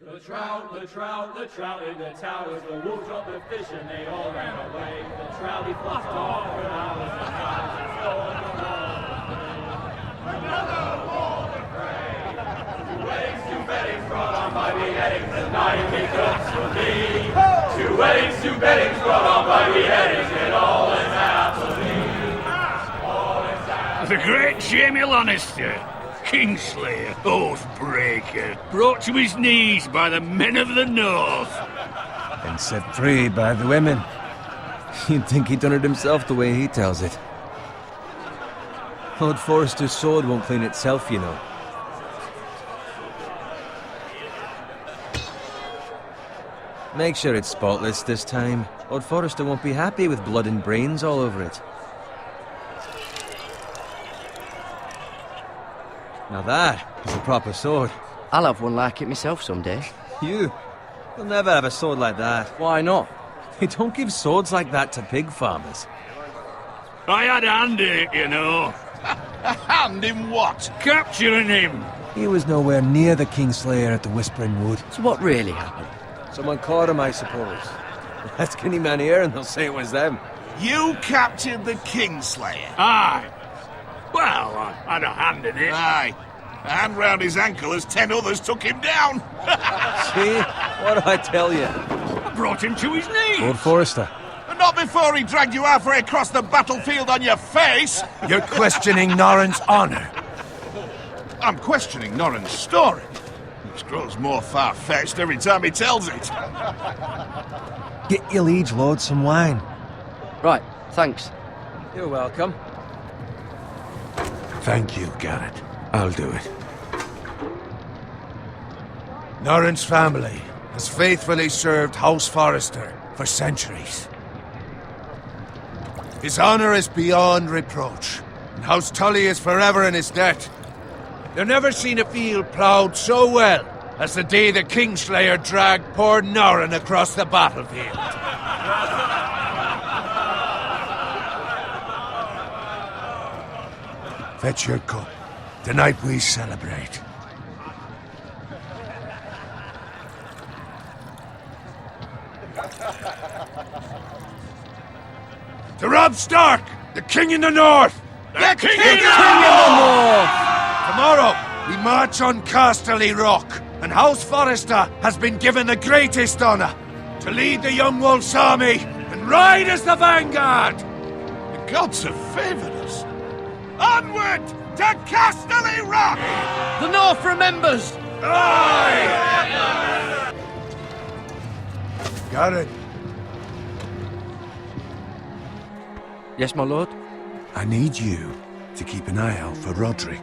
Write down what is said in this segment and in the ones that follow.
The trout in the towers, the wolves dropped the fish and they all ran away. The trout he fluffed off for hours and hours and stole the wall. Another wall of prey. Two weddings brought on by beheadings, and now you make cooks for me. Two weddings brought on by beheadings, and all is happily. All is happily. The great Jamie Lannister, Kingslayer, Oathbreaker, brought to his knees by the men of the North. And set free by the women. You'd think he'd done it himself the way he tells it. Lord Forrester's sword won't clean itself, you know. Make sure it's spotless this time. Lord Forrester won't be happy with blood and brains all over it. Now that is a proper sword. I'll have one like it myself someday. You'll never have a sword like that. Why not? They don't give swords like that to pig farmers. I had a hand in it, you know. A hand in what? Capturing him. He was nowhere near the Kingslayer at the Whispering Wood. So what really happened? Someone caught him, I suppose. Ask any man here and they'll say it was them. You captured the Kingslayer? Aye. Well, I had a hand in it. Aye. A hand round his ankle as 10 others took him down. See? What do I tell you? I brought him to his knees. Lord Forrester. But not before he dragged you halfway across the battlefield on your face. You're questioning Norrin's honor. I'm questioning Norrin's story. Which grows more far-fetched every time he tells it. Get your liege lord some wine. Right, thanks. You're welcome. Thank you, Garrett. I'll do it. Norrin's family has faithfully served House Forrester for centuries. His honor is beyond reproach, and House Tully is forever in his debt. They've never seen a field ploughed so well as the day the Kingslayer dragged poor Norrin across the battlefield. Fetch your cup. Tonight we celebrate. To Robb Stark, the King in the North! The King in the North! Tomorrow, we march on Casterly Rock, and House Forrester has been given the greatest honor to lead the Young Wolf's army and ride as the vanguard! The gods have favored us. Onward to Casterly Rock! The North remembers! Aye! Garrett, Yes, my lord? I need you to keep an eye out for Roderick.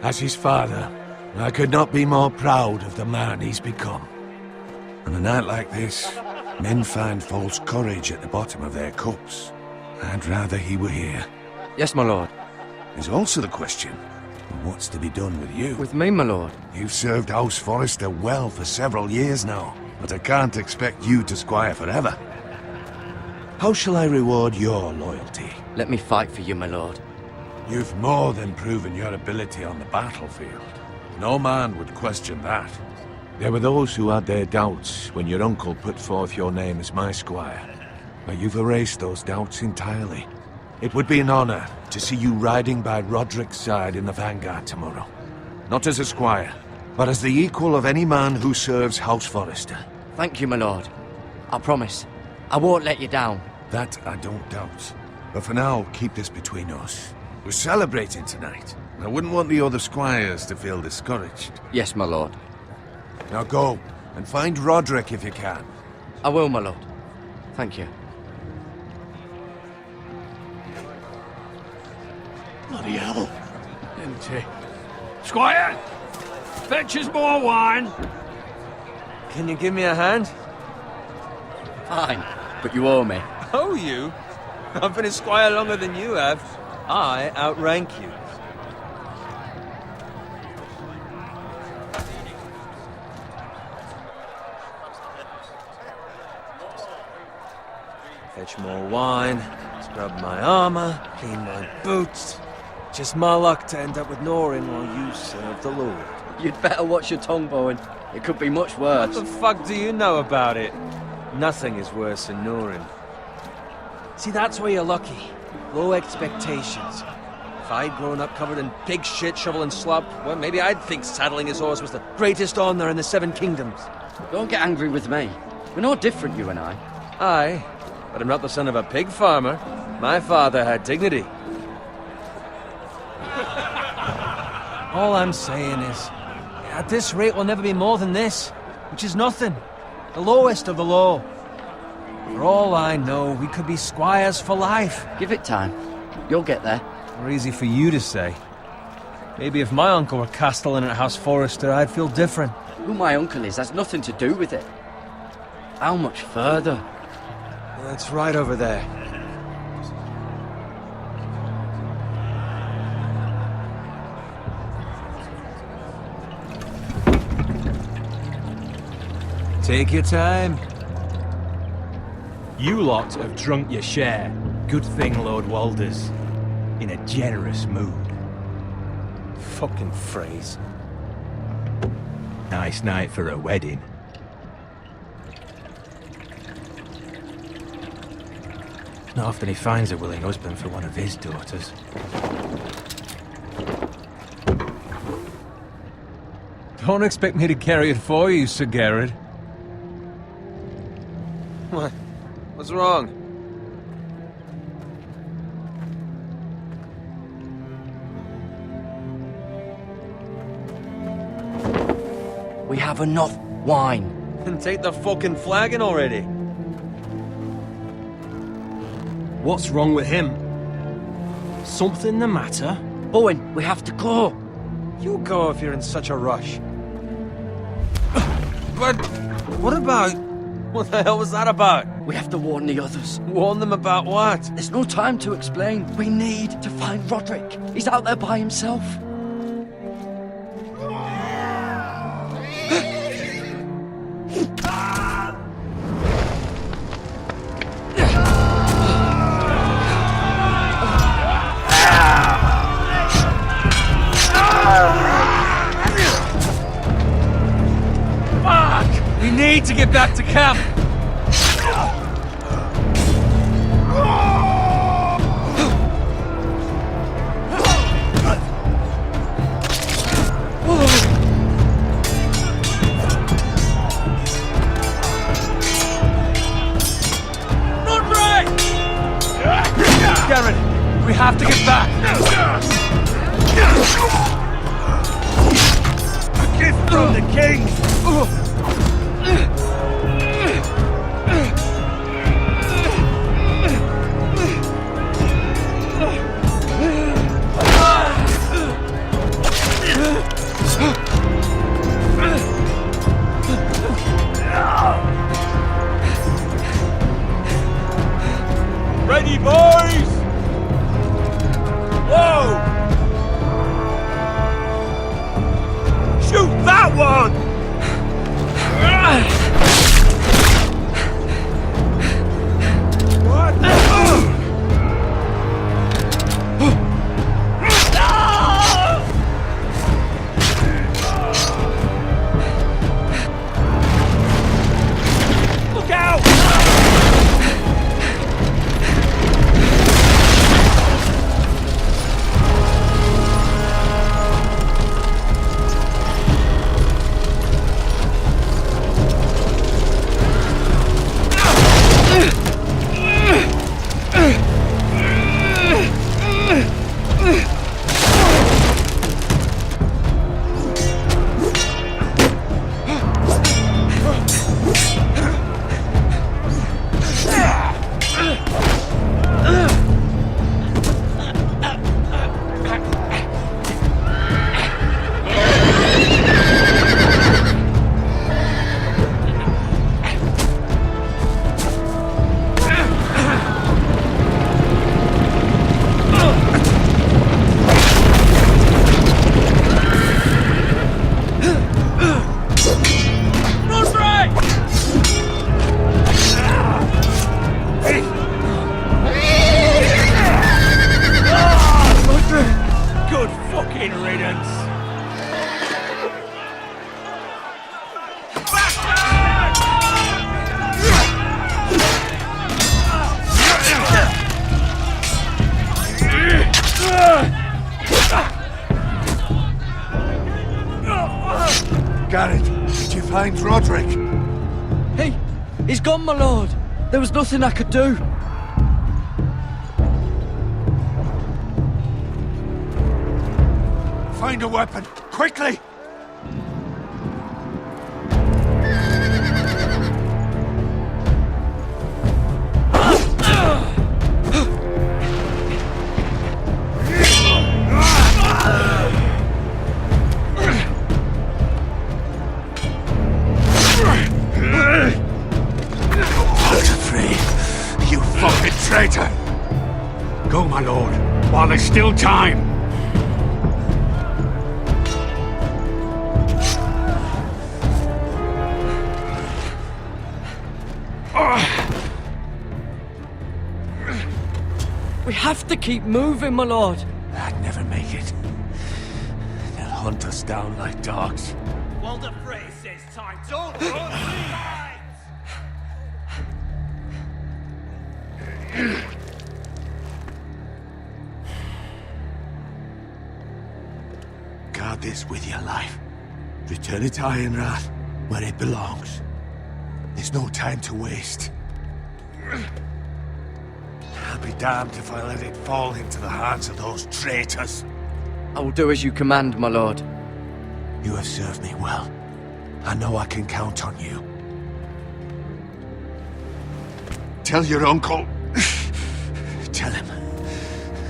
As his father, I could not be more proud of the man he's become. On a night like this, men find false courage at the bottom of their cups. I'd rather he were here. Yes, my lord. There's also the question of what's to be done with you. With me, my lord? You've served House Forrester well for several years now, but I can't expect you to squire forever. How shall I reward your loyalty? Let me fight for you, my lord. You've more than proven your ability on the battlefield. No man would question that. There were those who had their doubts when your uncle put forth your name as my squire. But you've erased those doubts entirely. It would be an honor to see you riding by Roderick's side in the vanguard tomorrow. Not as a squire, but as the equal of any man who serves House Forrester. Thank you, my lord. I promise. I won't let you down. That I don't doubt. But for now, keep this between us. We're celebrating tonight. I wouldn't want the other squires to feel discouraged. Yes, my lord. Now go, and find Roderick if you can. I will, my lord. Thank you. Bloody hell. Empty. Squire! Fetch us more wine. Can you give me a hand? Fine, but you owe me. Oh, you? I've been a squire longer than you have. I outrank you. Fetch more wine, scrub my armor, clean my boots. Just my luck to end up with Norrin while you serve the Lord. You'd better watch your tongue, Bowen. It could be much What worse. the fuck do you know about it? Nothing is worse than Norin. See, that's where you're lucky. Low expectations. If I'd grown up covered in pig shit, shovel and slop, well, maybe I'd think saddling his horse was the greatest honour in the Seven Kingdoms. Don't get angry with me. We're no different, you and I. Aye, but I'm not the son of a pig farmer. My father had dignity. All I'm saying is, at this rate we'll never be more than this, which is nothing. The lowest of the low. For all I know, we could be squires for life. Give it time. You'll get there. Or easy for you to say. Maybe if my uncle were castellan at House Forrester, I'd feel different. Who my uncle is has nothing to do with it. How much further? Well, it's right over there. Take your time. You lot have drunk your share. Good thing Lord Walder's in a generous mood. Fucking phrase. Nice night for a wedding. Not often he finds a willing husband for one of his daughters. Don't expect me to carry it for you, Sir Garrett. What? What's wrong? We have enough wine. Then take the fucking flagon already. What's wrong with him? Something the matter? Owen, we have to go. You go if you're in such a rush. But what about... What the hell was that about? We have to warn the others. Warn them about what? There's no time to explain. We need to find Roderick. He's out there by himself. We need to get back to camp! Garrett, we have to get back! A gift from the king! Ready, boys! Whoa! Shoot that one! What? Look out! Garrett, did you find Roderick? He's gone, my lord. There was nothing I could do. Find a weapon, quickly! You fucking traitor! Go, my lord, while there's still time. We have to keep moving, my lord. I'd never make it. They'll hunt us down like dogs. Walder Frey says time. Don't run sides! Guard this with your life. Return it to Ironrath, where it belongs. There's no time to waste. I'll be damned if I let it fall into the hands of those traitors. I will do as you command, my lord. You have served me well. I know I can count on you. Tell your uncle. Tell him,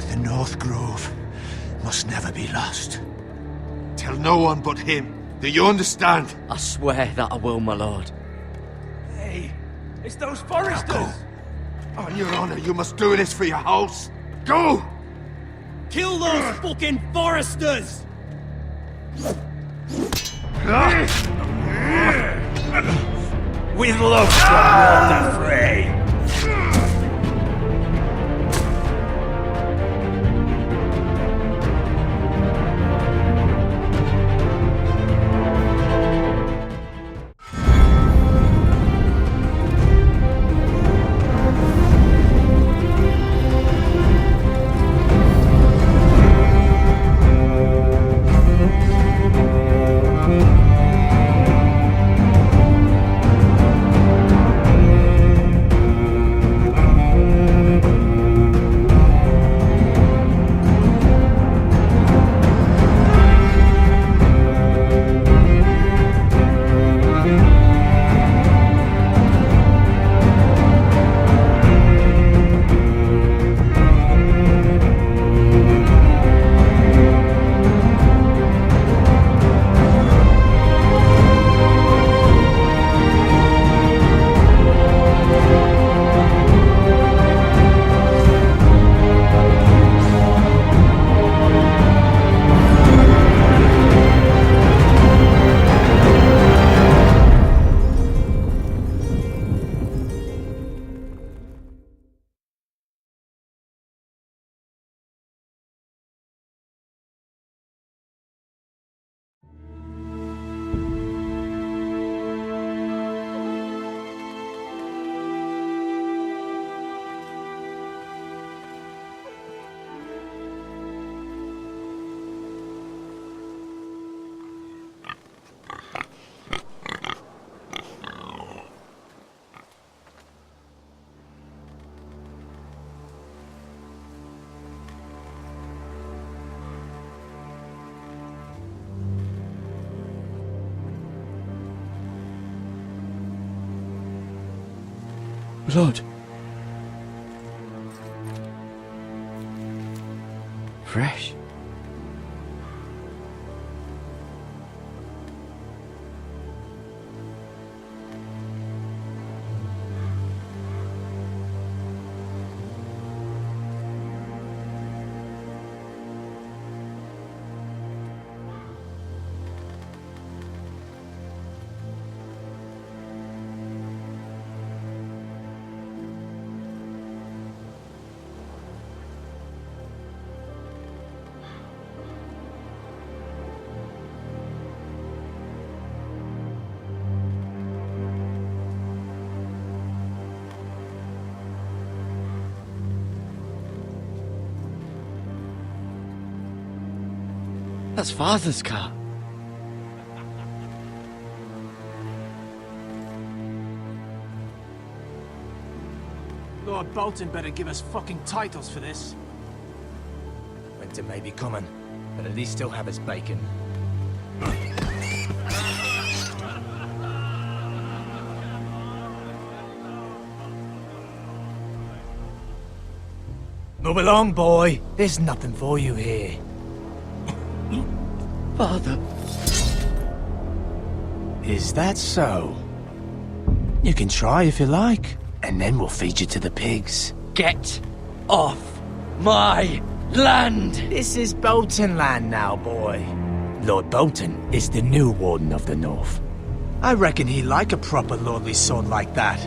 the North Grove must never be lost. Tell no one but him. Do you understand? I swear that I will, my lord. Hey, it's those foresters! On your honor, you must do this for your house. Go! Kill those fucking foresters! With love from Walder Frey. Blood. Fresh. That's Father's car. Lord Bolton better give us fucking titles for this. Winter may be coming, but at least he'll have his bacon. Move along, boy. There's nothing for you here. Father. Is that so? You can try if you like, and then we'll feed you to the pigs. Get off my land! This is Bolton land now, boy. Lord Bolton is the new Warden of the North. I reckon he'd like a proper lordly son like that.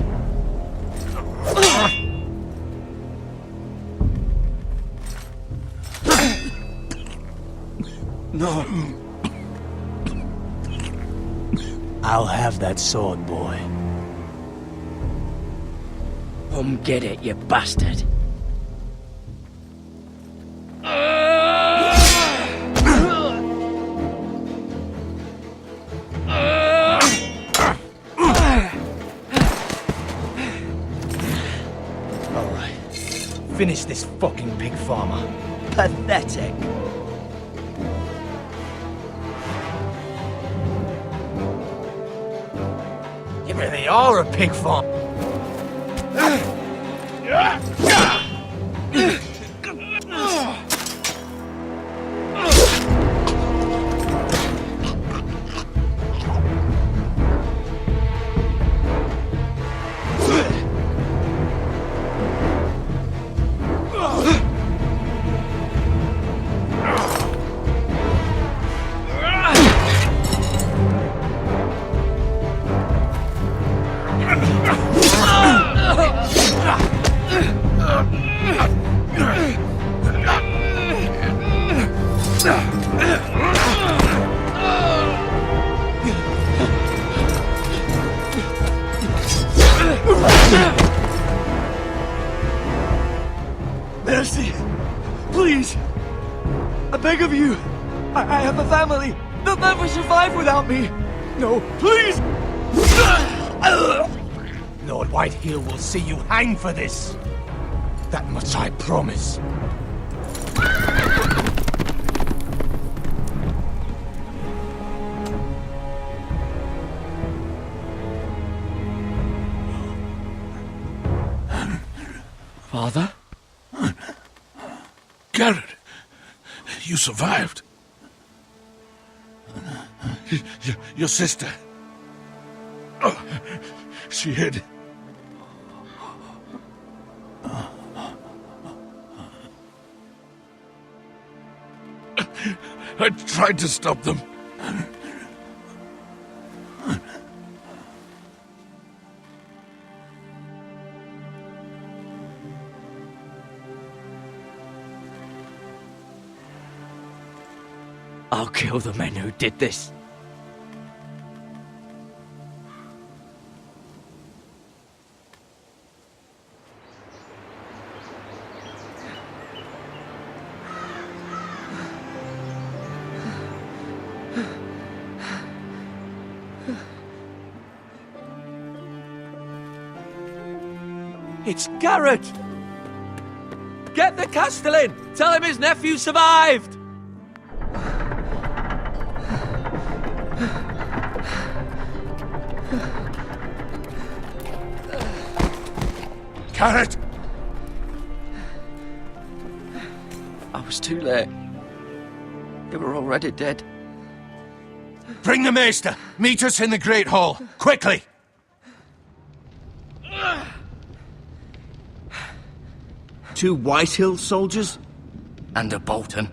No. I'll have that sword, boy. Come get it, you bastard. Alright. Finish this fucking pig farmer. Pathetic. You really are a pig farm. Mercy! Please! I beg of you! I have a family! They'll never survive without me! No, please! Lord Whiteheel will see you hang for this. That much I promise. Father? Garrett, you survived. Your sister. Oh, she hid. I tried to stop them. I'll kill the men who did this. It's Garrett! Get the Castellan! Tell him his nephew survived! Garrett! I was too late. They were already dead. Bring the maester! Meet us in the Great Hall! Quickly! Two Whitehill soldiers? And a Bolton.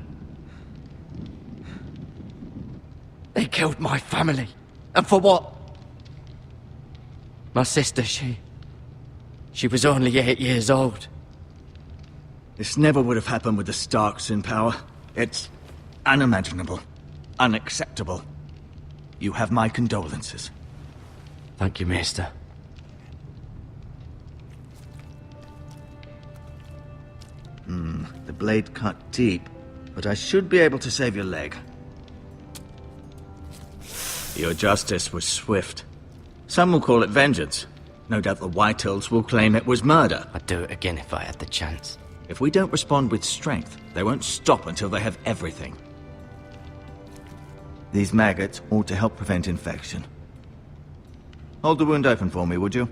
They killed my family. And for what? My sister, she was only 8 years old. This never would have happened with the Starks in power. It's unimaginable. Unacceptable. You have my condolences. Thank you, Maester. The blade cut deep, but I should be able to save your leg. Your justice was swift. Some will call it vengeance. No doubt the Whitehills will claim it was murder. I'd do it again if I had the chance. If we don't respond with strength, they won't stop until they have everything. These maggots ought to help prevent infection. Hold the wound open for me, would you?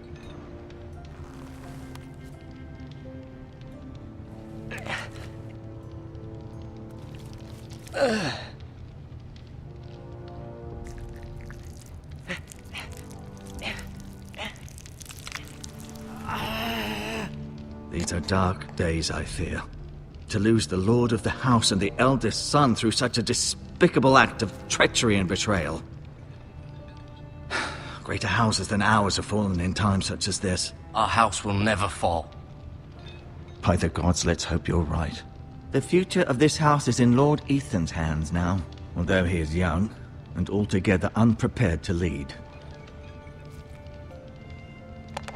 These are dark days, I fear. To lose the lord of the house and the eldest son through such a despicable act of treachery and betrayal. Greater houses than ours have fallen in times such as this. Our house will never fall. By the gods, let's hope you're right. The future of this house is in Lord Ethan's hands now, although he is young and altogether unprepared to lead.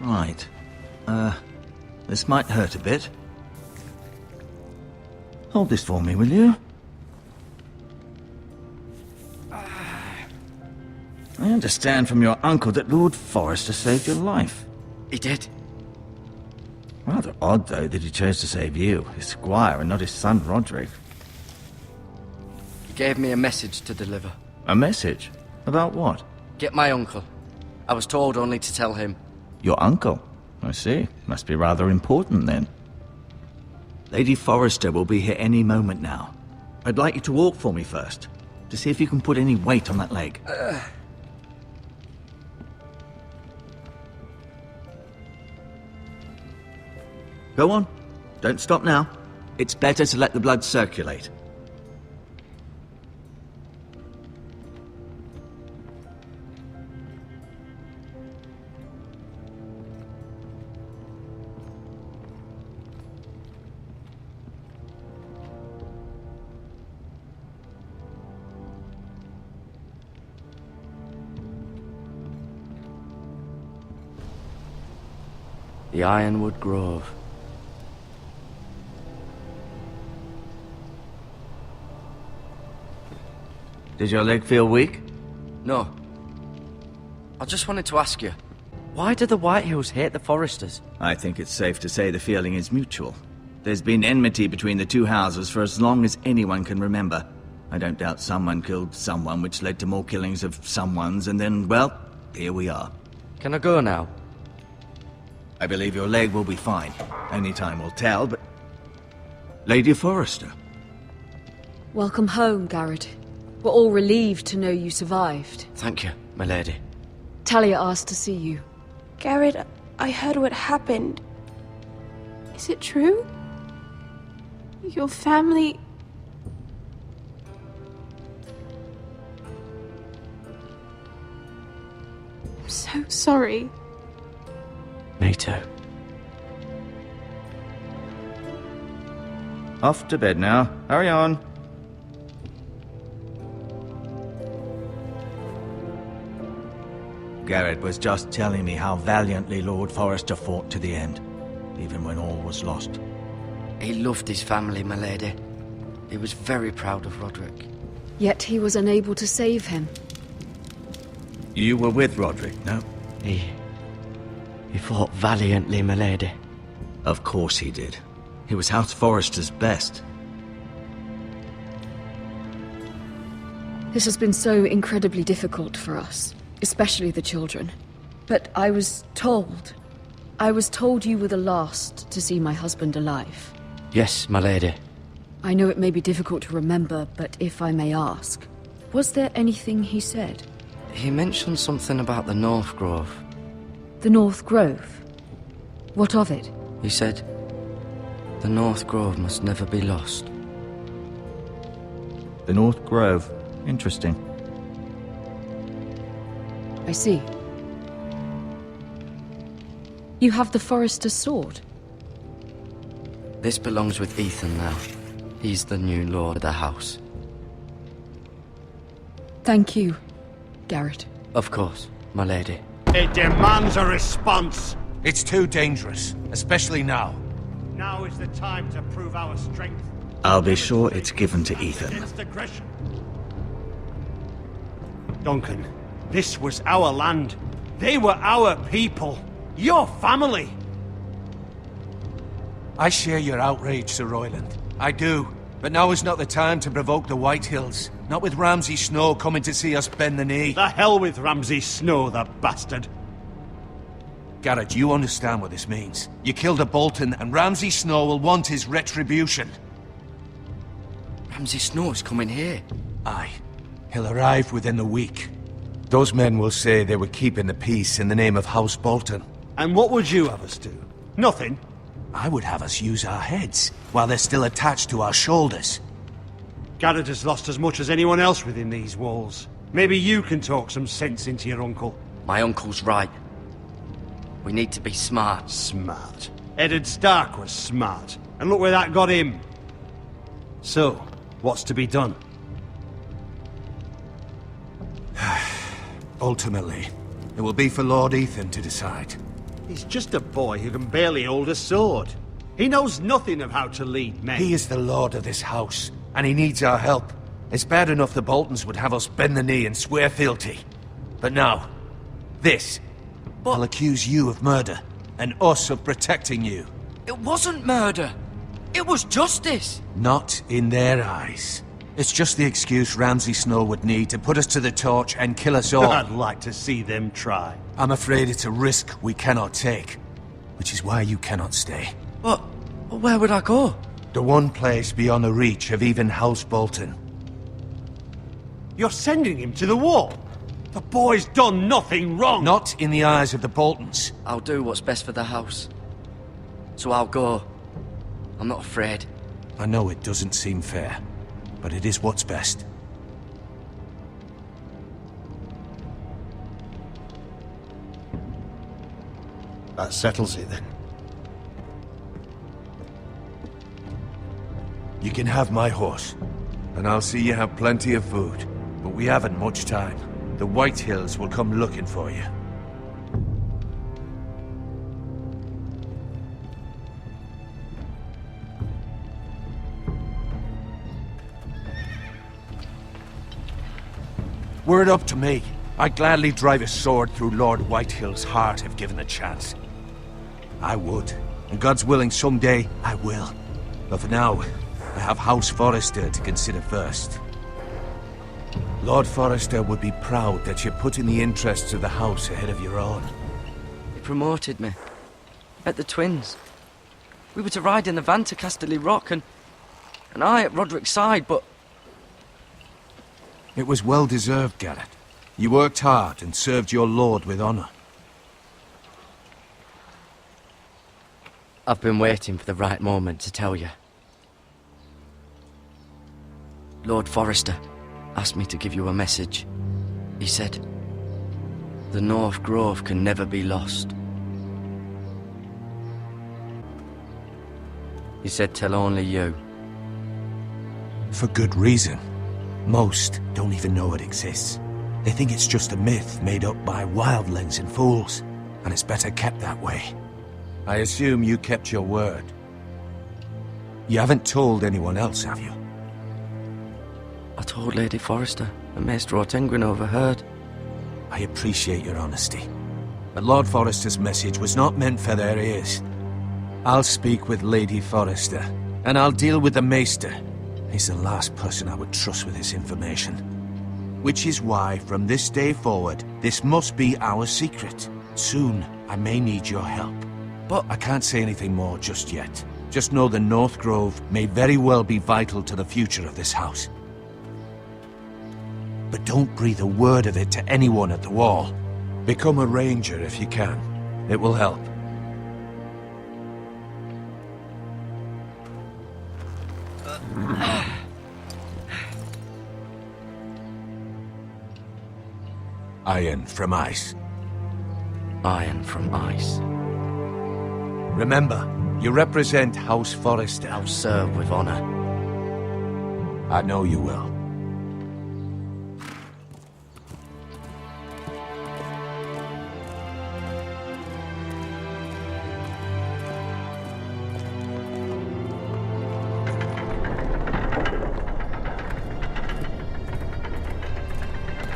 Right. This might hurt a bit. Hold this for me, will you? I understand from your uncle that Lord Forrester saved your life. He did. Rather odd, though, that he chose to save you, his squire, and not his son, Roderick. He gave me a message to deliver. A message? About what? Get my uncle. I was told only to tell him. Your uncle? I see. Must be rather important, then. Lady Forrester will be here any moment now. I'd like you to walk for me first, to see if you can put any weight on that leg. Go on. Don't stop now. It's better to let the blood circulate. The Ironwood Grove. Does your leg feel weak? No. I just wanted to ask you, why do the Whitehills hate the Forresters? I think it's safe to say the feeling is mutual. There's been enmity between the two houses for as long as anyone can remember. I don't doubt someone killed someone, which led to more killings of someones, and then, well, here we are. Can I go now? I believe your leg will be fine. Only time will tell, but... Lady Forrester. Welcome home, Garrett. We're all relieved to know you survived. Thank you, my lady. Talia asked to see you. Garrett, I heard what happened. Is it true? Your family... I'm so sorry. Me too. Off to bed now. Hurry on. Garrett was just telling me how valiantly Lord Forrester fought to the end, even when all was lost. He loved his family, my lady. He was very proud of Roderick. Yet he was unable to save him. You were with Roderick, no? He fought valiantly, my lady. Of course he did. He was House Forrester's best. This has been so incredibly difficult for us, especially the children. But I was told you were the last to see my husband alive. Yes, my lady. I know it may be difficult to remember, but if I may ask, was there anything he said? He mentioned something about the North Grove. The North Grove? What of it? He said, the North Grove must never be lost. The North Grove. Interesting. I see. You have the Forrester's sword. This belongs with Ethan now. He's the new lord of the house. Thank you, Garrett. Of course, my lady. It demands a response. It's too dangerous, especially now. Now is the time to prove our strength. I'll be sure it's given to Ethan. Against aggression. Duncan, this was our land. They were our people. Your family! I share your outrage, Sir Royland. I do. But now is not the time to provoke the Whitehills. Not with Ramsay Snow coming to see us bend the knee. The hell with Ramsay Snow, the bastard! Garrett, you understand what this means. You killed a Bolton, and Ramsay Snow will want his retribution. Ramsay Snow's coming here. Aye. He'll arrive within the week. Those men will say they were keeping the peace in the name of House Bolton. And what would you have us do? Nothing? I would have us use our heads, while they're still attached to our shoulders. Garrett has lost as much as anyone else within these walls. Maybe you can talk some sense into your uncle. My uncle's right. We need to be smart. Smart? Eddard Stark was smart. And look where that got him. So, what's to be done? Ultimately, it will be for Lord Ethan to decide. He's just a boy who can barely hold a sword. He knows nothing of how to lead men. He is the lord of this house, and he needs our help. It's bad enough the Boltons would have us bend the knee and swear fealty. But now, this. I'll accuse you of murder, and us of protecting you. It wasn't murder. It was justice. Not in their eyes. It's just the excuse Ramsay Snow would need to put us to the torch and kill us all. I'd like to see them try. I'm afraid it's a risk we cannot take, which is why you cannot stay. But where would I go? The one place beyond the reach of even House Bolton. You're sending him to the wall? The boy's done nothing wrong! Not in the eyes of the Boltons. I'll do what's best for the house. So I'll go. I'm not afraid. I know it doesn't seem fair, but it is what's best. That settles it, then. You can have my horse, and I'll see you have plenty of food. But we haven't much time. The Whitehills will come looking for you. Were it up to me, I'd gladly drive a sword through Lord Whitehill's heart if given the chance. I would, and God's willing someday I will. But for now, I have House Forrester to consider first. Lord Forrester would be proud that you're putting the interests of the house ahead of your own. He promoted me. At the Twins. We were to ride in the van to Casterly Rock, and I at Roderick's side, but... It was well deserved, Garrett. You worked hard and served your lord with honor. I've been waiting for the right moment to tell you. Lord Forrester asked me to give you a message. He said, the North Grove can never be lost. He said tell only you. For good reason. Most don't even know it exists. They think it's just a myth made up by wildlings and fools, and it's better kept that way. I assume you kept your word. You haven't told anyone else, have you? I told Lady Forrester, and Maester Ortengryn overheard. I appreciate your honesty. But Lord Forrester's message was not meant for their ears. I'll speak with Lady Forrester, and I'll deal with the Maester. He's the last person I would trust with this information. Which is why, from this day forward, this must be our secret. Soon, I may need your help. But I can't say anything more just yet. Just know the North Grove may very well be vital to the future of this house. But don't breathe a word of it to anyone at the wall. Become a ranger if you can. It will help. Iron from ice. Iron from ice. Remember, you represent House Forrester. I'll serve with honor. I know you will.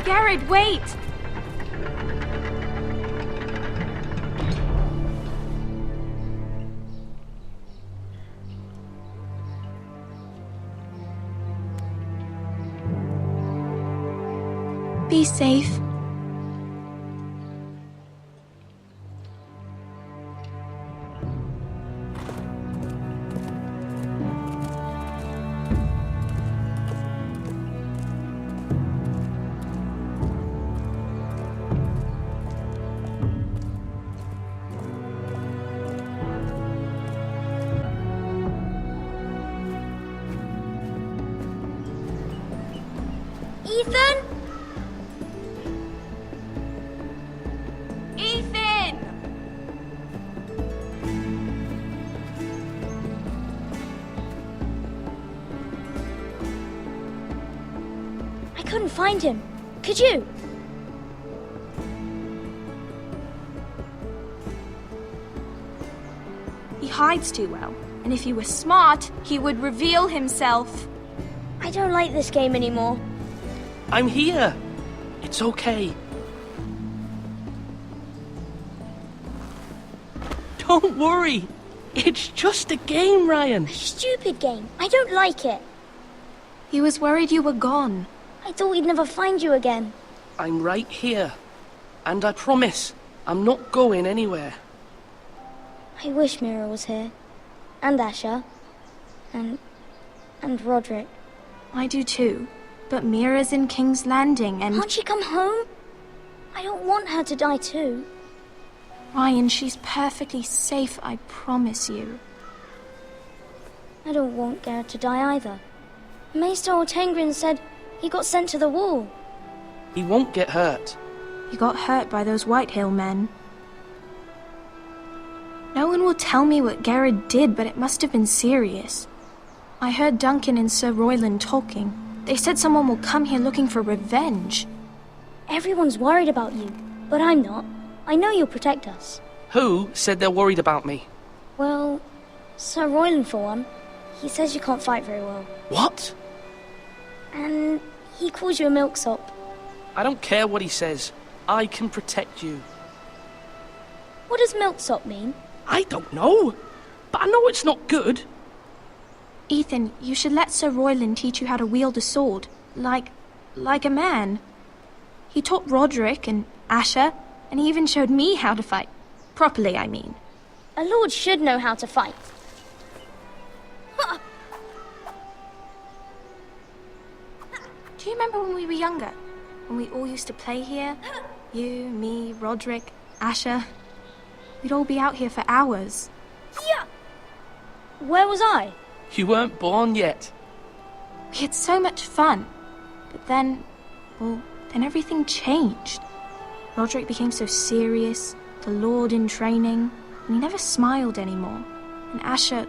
Garrett, wait! Be safe. Ethan? Ethan! I couldn't find him. Could you? He hides too well, and if he were smart, he would reveal himself. I don't like this game anymore. I'm here. It's okay. Don't worry. It's just a game, Ryan. A stupid game. I don't like it. He was worried you were gone. I thought we'd never find you again. I'm right here. And I promise, I'm not going anywhere. I wish Mira was here. And Asher. And Roderick. I do too. But Mira's in King's Landing and... Can't she come home? I don't want her to die too. Ryan, she's perfectly safe, I promise you. I don't want Garrett to die either. Maester Ortengrin said he got sent to the wall. He won't get hurt. He got hurt by those Whitehill men. No one will tell me what Garrett did, but it must have been serious. I heard Duncan and Sir Royland talking. They said someone will come here looking for revenge. Everyone's worried about you, but I'm not. I know you'll protect us. Who said they're worried about me? Well, Sir Royland for one. He says you can't fight very well. What? And he calls you a milksop. I don't care what he says. I can protect you. What does milksop mean? I don't know. But I know it's not good. Ethan, you should let Sir Royland teach you how to wield a sword. Like a man. He taught Roderick and Asher, and he even showed me how to fight. Properly, I mean. A lord should know how to fight. Do you remember when we were younger? When we all used to play here? You, me, Roderick, Asher. We'd all be out here for hours. Yeah. Where was I? You weren't born yet. We had so much fun. But then everything changed. Roderick became so serious, the Lord in training, and he never smiled anymore. And Asher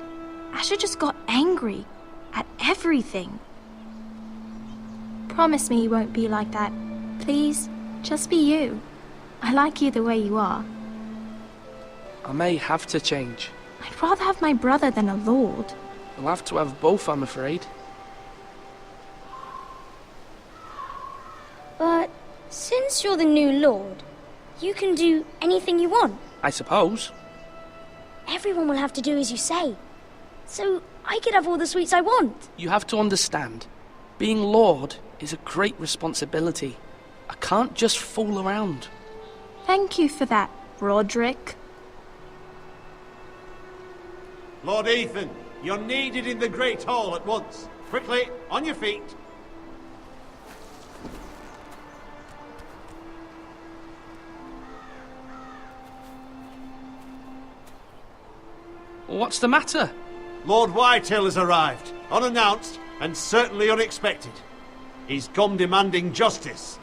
just got angry at everything. Promise me you won't be like that. Please, just be you. I like you the way you are. I may have to change. I'd rather have my brother than a lord. I'll have to have both, I'm afraid. But since you're the new lord, you can do anything you want. I suppose. Everyone will have to do as you say. So I could have all the sweets I want. You have to understand, being lord is a great responsibility. I can't just fool around. Thank you for that, Roderick. Lord Ethan, you're needed in the Great Hall at once. Quickly, on your feet. What's the matter? Lord Whitehill has arrived, unannounced and certainly unexpected. He's come demanding justice.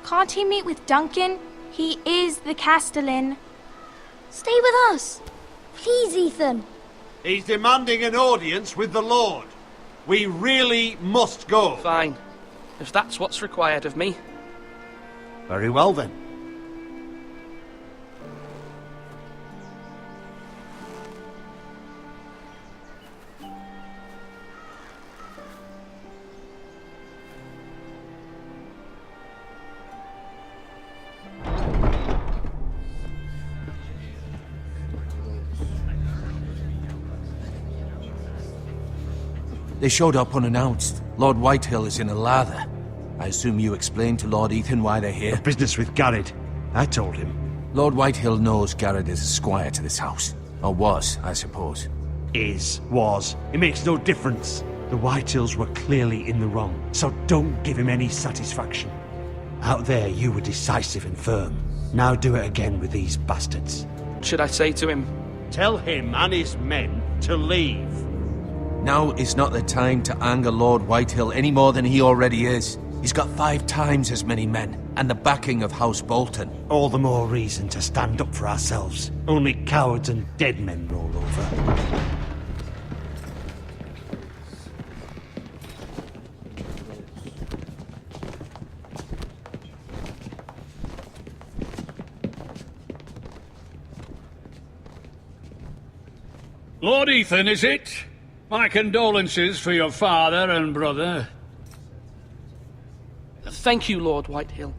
Can't he meet with Duncan? He is the Castellan. Stay with us. Please, Ethan. He's demanding an audience with the Lord. We really must go. Fine. If that's what's required of me. Very well then. They showed up unannounced. Lord Whitehill is in a lather. I assume you explained to Lord Ethan why they're here? Business with Garrett. I told him. Lord Whitehill knows Garrett is a squire to this house. Or was, I suppose. Was. It makes no difference. The Whitehills were clearly in the wrong, so don't give him any satisfaction. Out there, you were decisive and firm. Now do it again with these bastards. Should I say to him? Tell him and his men to leave. Now is not the time to anger Lord Whitehill any more than he already is. He's got 5 times as many men, and the backing of House Bolton. All the more reason to stand up for ourselves. Only cowards and dead men roll over. Lord Ethan, is it? My condolences for your father and brother. Thank you, Lord Whitehill.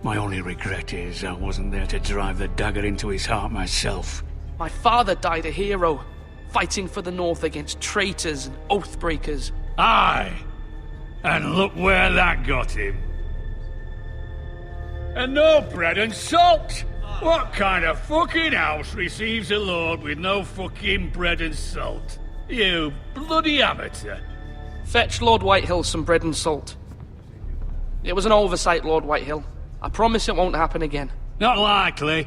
My only regret is I wasn't there to drive the dagger into his heart myself. My father died a hero, fighting for the North against traitors and oath-breakers. Aye! And look where that got him. And no bread and salt! What kind of fucking house receives a lord with no fucking bread and salt? You bloody amateur. Fetch Lord Whitehill some bread and salt. It was an oversight, Lord Whitehill. I promise it won't happen again. Not likely.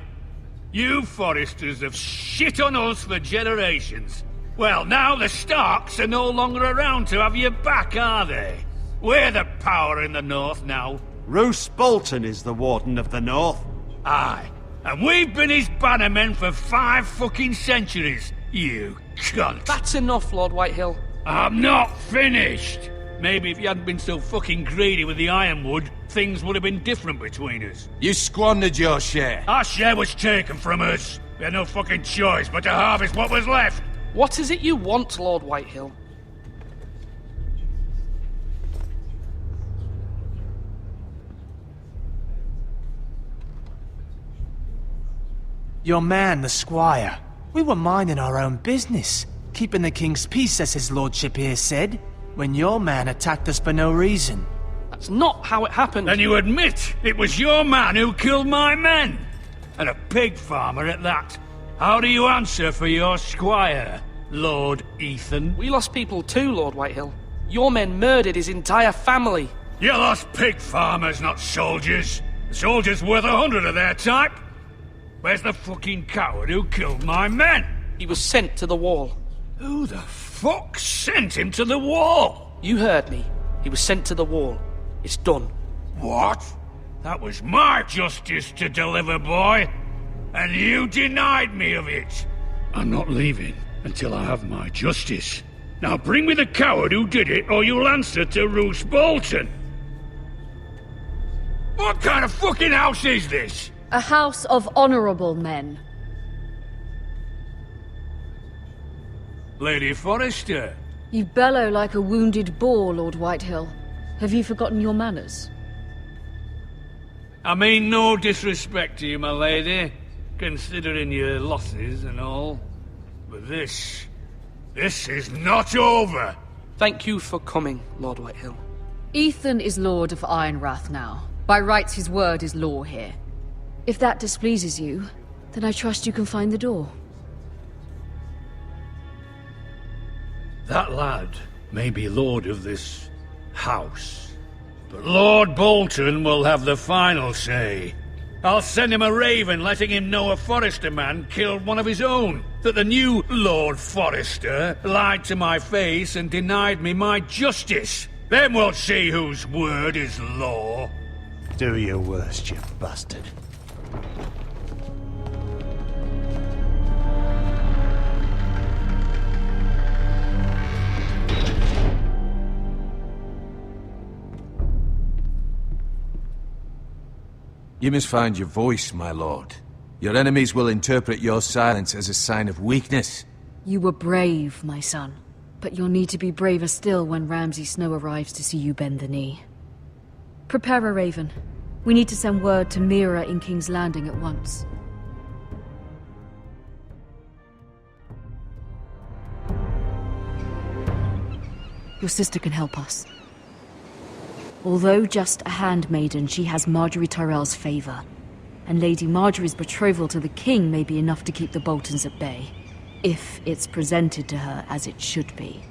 You Foresters have shit on us for generations. Well, now the Starks are no longer around to have your back, are they? We're the power in the North now. Roose Bolton is the Warden of the North. Aye. And we've been his bannermen for 5 fucking centuries, you cunt. That's enough, Lord Whitehill. I'm not finished. Maybe if you hadn't been so fucking greedy with the ironwood, things would have been different between us. You squandered your share. Our share was taken from us. We had no fucking choice but to harvest what was left. What is it you want, Lord Whitehill? Your man, the squire. We were minding our own business, keeping the king's peace, as his lordship here said, when your man attacked us for no reason. That's not how it happened. Then you admit it was your man who killed my men, and a pig farmer at that. How do you answer for your squire, Lord Ethan? We lost people too, Lord Whitehill. Your men murdered his entire family. You lost pig farmers, not soldiers. The soldiers worth 100 of their type. Where's the fucking coward who killed my men? He was sent to the wall. Who the fuck sent him to the wall? You heard me. He was sent to the wall. It's done. What? That was my justice to deliver, boy. And you denied me of it. I'm not leaving until I have my justice. Now bring me the coward who did it, or you'll answer to Roose Bolton. What kind of fucking house is this? A house of honourable men. Lady Forrester. You bellow like a wounded boar, Lord Whitehill. Have you forgotten your manners? I mean no disrespect to you, my lady, considering your losses and all. But this is not over. Thank you for coming, Lord Whitehill. Ethan is Lord of Ironrath now. By rights, his word is law here. If that displeases you, then I trust you can find the door. That lad may be lord of this house, but Lord Bolton will have the final say. I'll send him a raven letting him know a Forrester man killed one of his own, that the new Lord Forrester lied to my face and denied me my justice. Then we'll see whose word is law. Do your worst, you bastard. You must find your voice, my lord. Your enemies will interpret your silence as a sign of weakness. You were brave, my son. But you'll need to be braver still when Ramsay Snow arrives to see you bend the knee. Prepare a raven. We need to send word to Mira in King's Landing at once. Your sister can help us. Although just a handmaiden, she has Marjorie Tyrell's favor. And Lady Marjorie's betrothal to the king may be enough to keep the Boltons at bay. If it's presented to her as it should be.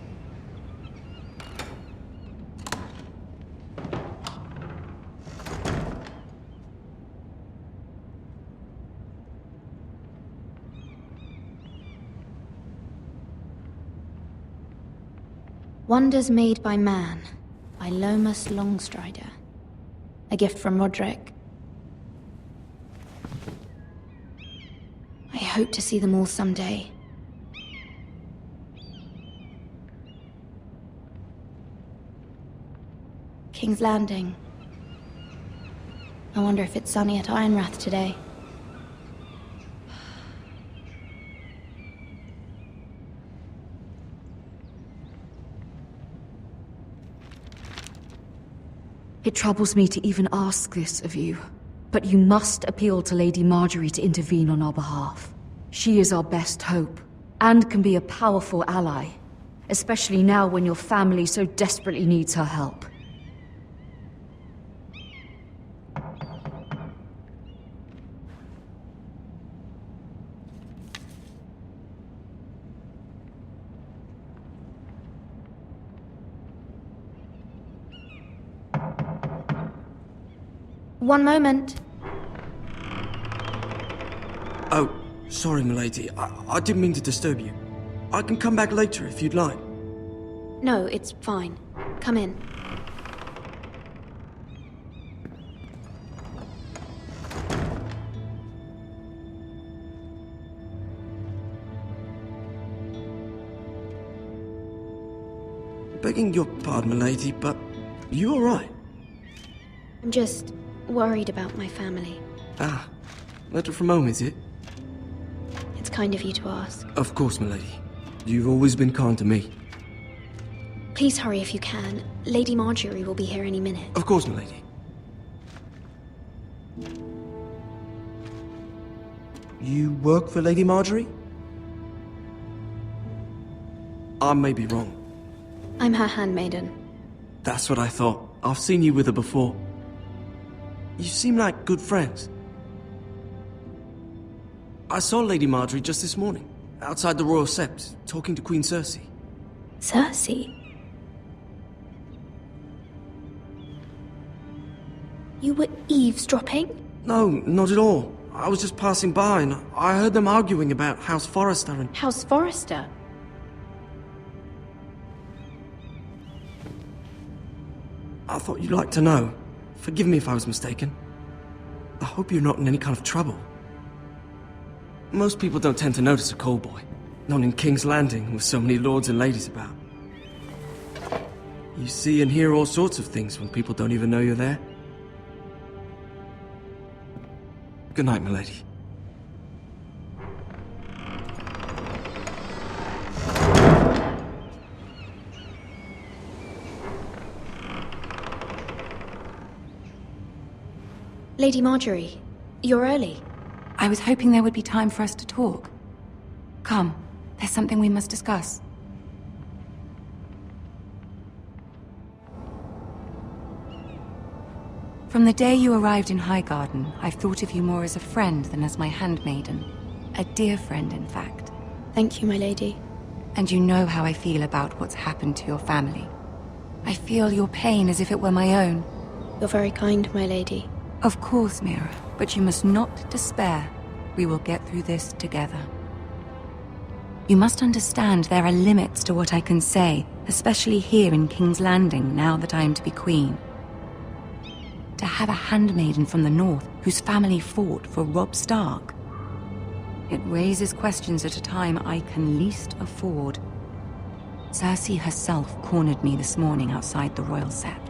Wonders Made by Man, by Lomas Longstrider. A gift from Roderick. I hope to see them all someday. King's Landing. I wonder if it's sunny at Ironrath today. It troubles me to even ask this of you, but you must appeal to Lady Marjorie to intervene on our behalf. She is our best hope, and can be a powerful ally, especially now when your family so desperately needs her help. One moment. Oh, sorry, milady. I didn't mean to disturb you. I can come back later if you'd like. No, it's fine. Come in. Begging your pardon, milady, but you alright? I'm just worried about my family. Ah, letter from home, is it? It's kind of you to ask. Of course, milady. You've always been kind to me. Please hurry if you can. Lady Marjorie will be here any minute. Of course, milady. You work for Lady Marjorie? I may be wrong. I'm her handmaiden. That's what I thought. I've seen you with her before. You seem like good friends. I saw Lady Marjorie just this morning, outside the Royal Sept, talking to Queen Cersei. Cersei? You were eavesdropping? No, not at all. I was just passing by and I heard them arguing about House Forrester and... House Forrester? I thought you'd like to know. Forgive me if I was mistaken. I hope you're not in any kind of trouble. Most people don't tend to notice a callboy. Not in King's Landing with so many lords and ladies about. You see and hear all sorts of things when people don't even know you're there. Good night, milady. Lady Marjorie, you're early. I was hoping there would be time for us to talk. Come, there's something we must discuss. From the day you arrived in Highgarden, I've thought of you more as a friend than as my handmaiden. A dear friend, in fact. Thank you, my lady. And you know how I feel about what's happened to your family. I feel your pain as if it were my own. You're very kind, my lady. Of course, Mira, but you must not despair. We will get through this together. You must understand there are limits to what I can say, especially here in King's Landing, now that I am to be queen. To have a handmaiden from the north whose family fought for Robb Stark. It raises questions at a time I can least afford. Cersei herself cornered me this morning outside the Royal Sept.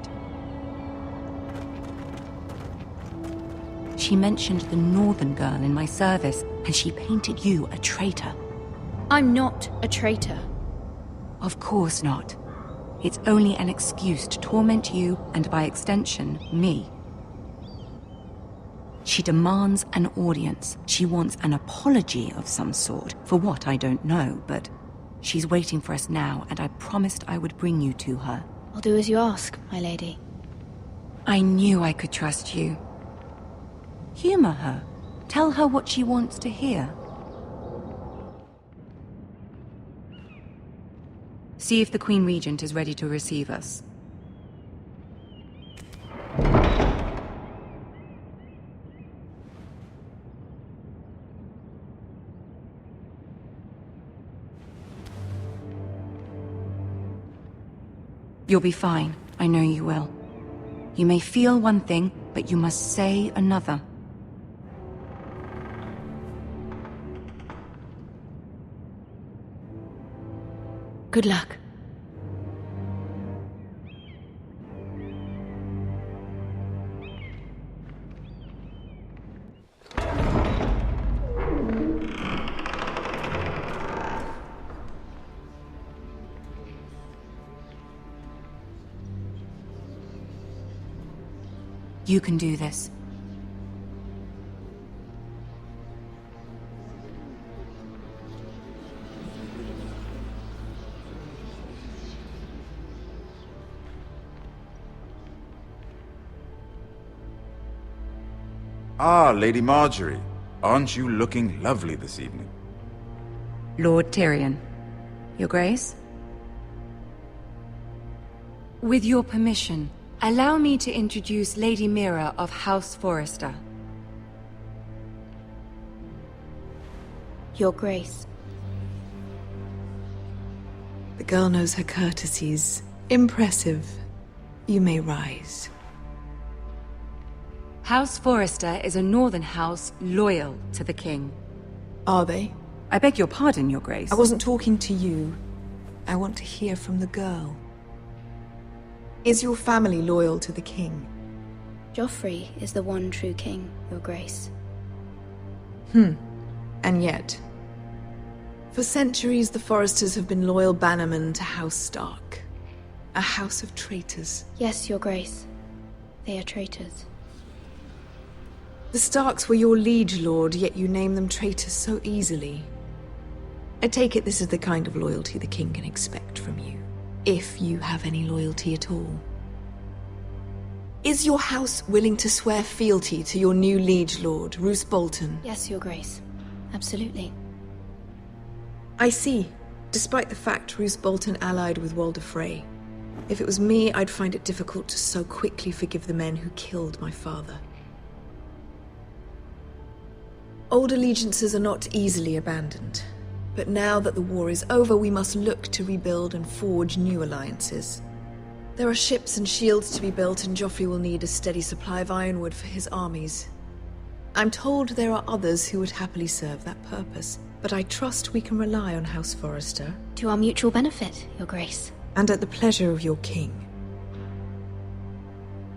She mentioned the northern girl in my service, and she painted you a traitor. I'm not a traitor. Of course not. It's only an excuse to torment you, and by extension, me. She demands an audience. She wants an apology of some sort, for what I don't know, but She's waiting for us now, and I promised I would bring you to her. I'll do as you ask, my lady. I knew I could trust you. Humor her. Tell her what she wants to hear. See if the Queen Regent is ready to receive us. You'll be fine. I know you will. You may feel one thing, but you must say another. Good luck. You can do this. Ah, Lady Marjorie. Aren't you looking lovely this evening? Lord Tyrion. Your Grace? With your permission, allow me to introduce Lady Mira of House Forrester. Your Grace. The girl knows her courtesies. Impressive. You may rise. House Forrester is a northern house loyal to the king. Are they? I beg your pardon, Your Grace. I wasn't talking to you. I want to hear from the girl. Is your family loyal to the king? Joffrey is the one true king, Your Grace. And yet, for centuries the Forresters have been loyal bannermen to House Stark. A house of traitors. Yes, Your Grace. They are traitors. The Starks were your liege lord, yet you name them traitors so easily. I take it this is the kind of loyalty the king can expect from you. If you have any loyalty at all. Is your house willing to swear fealty to your new liege lord, Roose Bolton? Yes, Your Grace. Absolutely. I see. Despite the fact Roose Bolton allied with Walder Frey. If it was me, I'd find it difficult to so quickly forgive the men who killed my father. Old allegiances are not easily abandoned. But now that the war is over, we must look to rebuild and forge new alliances. There are ships and shields to be built, and Joffrey will need a steady supply of ironwood for his armies. I'm told there are others who would happily serve that purpose, but I trust we can rely on House Forrester. To our mutual benefit, Your Grace. And at the pleasure of your king.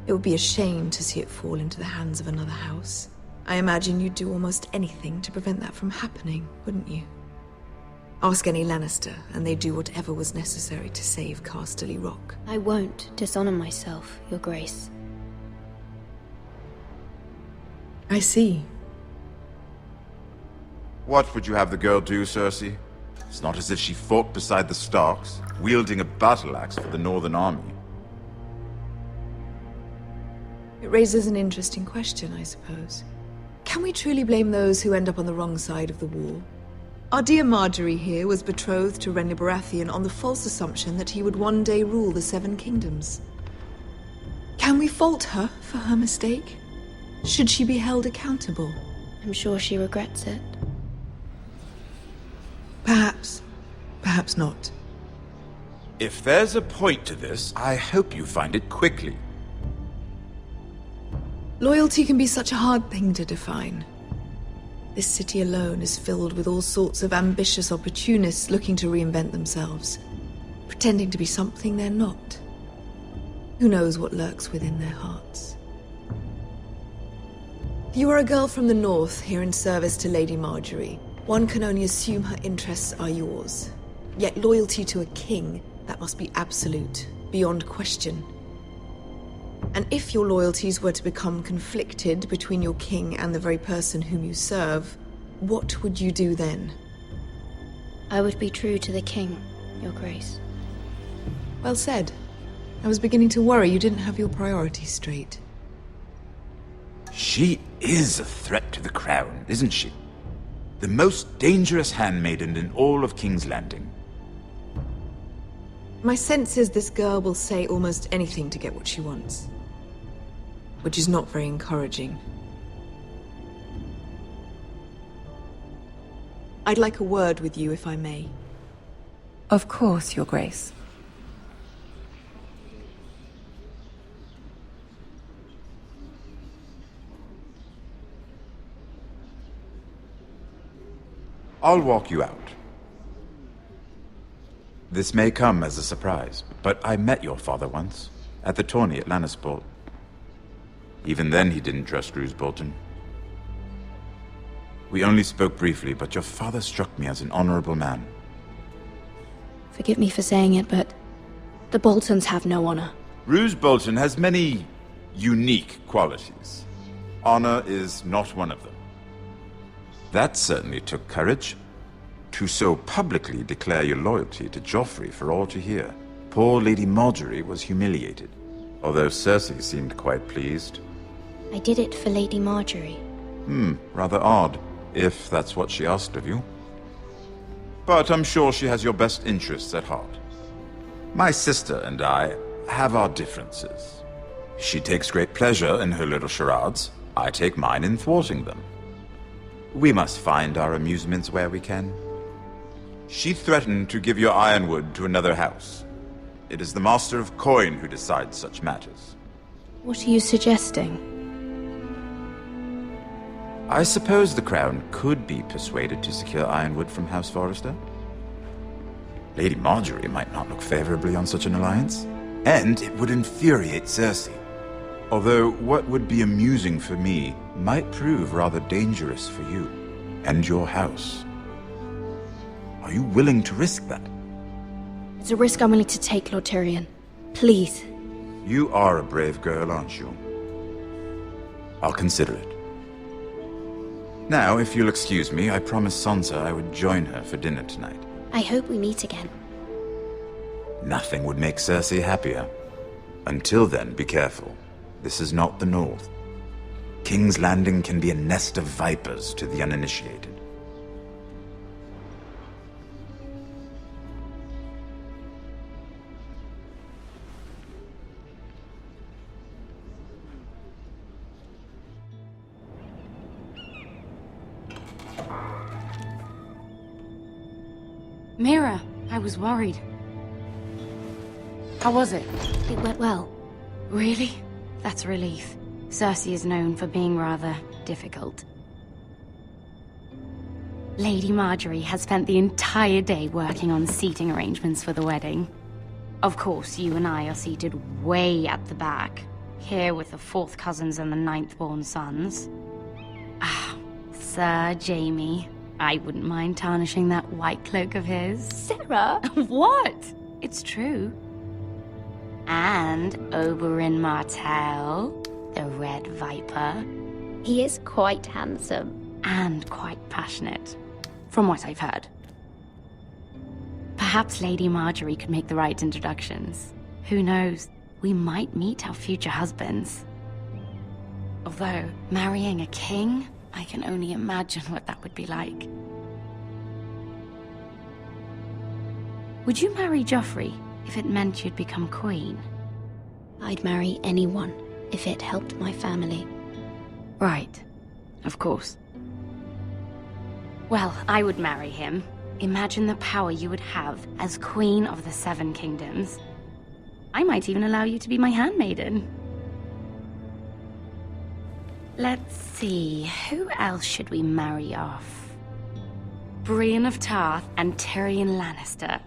It would be a shame to see it fall into the hands of another house. I imagine you'd do almost anything to prevent that from happening, wouldn't you? Ask any Lannister, and they'd do whatever was necessary to save Casterly Rock. I won't dishonor myself, Your Grace. I see. What would you have the girl do, Cersei? It's not as if she fought beside the Starks, wielding a battle axe for the Northern Army. It raises an interesting question, I suppose. Can we truly blame those who end up on the wrong side of the war? Our dear Marjorie here was betrothed to Renly Baratheon on the false assumption that he would one day rule the Seven Kingdoms. Can we fault her for her mistake? Should she be held accountable? I'm sure she regrets it. Perhaps. Perhaps not. If there's a point to this, I hope you find it quickly. Loyalty can be such a hard thing to define. This city alone is filled with all sorts of ambitious opportunists looking to reinvent themselves, pretending to be something they're not. Who knows what lurks within their hearts? You are a girl from the north, here in service to Lady Marjorie. One can only assume her interests are yours. Yet loyalty to a king, that must be absolute, beyond question. And if your loyalties were to become conflicted between your king and the very person whom you serve, what would you do then? I would be true to the king, Your Grace. Well said. I was beginning to worry you didn't have your priorities straight. She is a threat to the crown, isn't she? The most dangerous handmaiden in all of King's Landing. My sense is this girl will say almost anything to get what she wants. Which is not very encouraging. I'd like a word with you, if I may. Of course, Your Grace. I'll walk you out. This may come as a surprise, but I met your father once, at the tourney at Lannisport. Even then he didn't trust Roose Bolton. We only spoke briefly, but your father struck me as an honorable man. Forgive me for saying it, but the Boltons have no honor. Roose Bolton has many unique qualities. Honor is not one of them. That certainly took courage. To so publicly declare your loyalty to Joffrey for all to hear. Poor Lady Marjorie was humiliated, although Cersei seemed quite pleased. I did it for Lady Marjorie. Rather odd, if that's what she asked of you. But I'm sure she has your best interests at heart. My sister and I have our differences. She takes great pleasure in her little charades. I take mine in thwarting them. We must find our amusements where we can. She threatened to give your ironwood to another house. It is the Master of Coin who decides such matters. What are you suggesting? I suppose the Crown could be persuaded to secure ironwood from House Forrester. Lady Marjorie might not look favorably on such an alliance, and it would infuriate Cersei. Although what would be amusing for me might prove rather dangerous for you and your house. Are you willing to risk that? It's a risk I'm willing to take, Lord Tyrion. Please. You are a brave girl, aren't you? I'll consider it. Now, if you'll excuse me, I promised Sansa I would join her for dinner tonight. I hope we meet again. Nothing would make Cersei happier. Until then, be careful. This is not the North. King's Landing can be a nest of vipers to the uninitiated. Mira, I was worried. How was it? It went well. Really? That's a relief. Cersei is known for being rather difficult. Lady Marjorie has spent the entire day working on seating arrangements for the wedding. Of course, you and I are seated way at the back, here with the 4th cousins and the 9th-born sons. Ah, Sir Jaime. I wouldn't mind tarnishing that white cloak of his. Sarah! What? It's true. And Oberyn Martell, the Red Viper. He is quite handsome. And quite passionate, from what I've heard. Perhaps Lady Marjorie could make the right introductions. Who knows? We might meet our future husbands. Although, marrying a king, I can only imagine what that would be like. Would you marry Joffrey if it meant you'd become queen? I'd marry anyone if it helped my family. Right. Of course. Well, I would marry him. Imagine the power you would have as Queen of the 7 Kingdoms. I might even allow you to be my handmaiden. Let's see, who else should we marry off? Brienne of Tarth and Tyrion Lannister.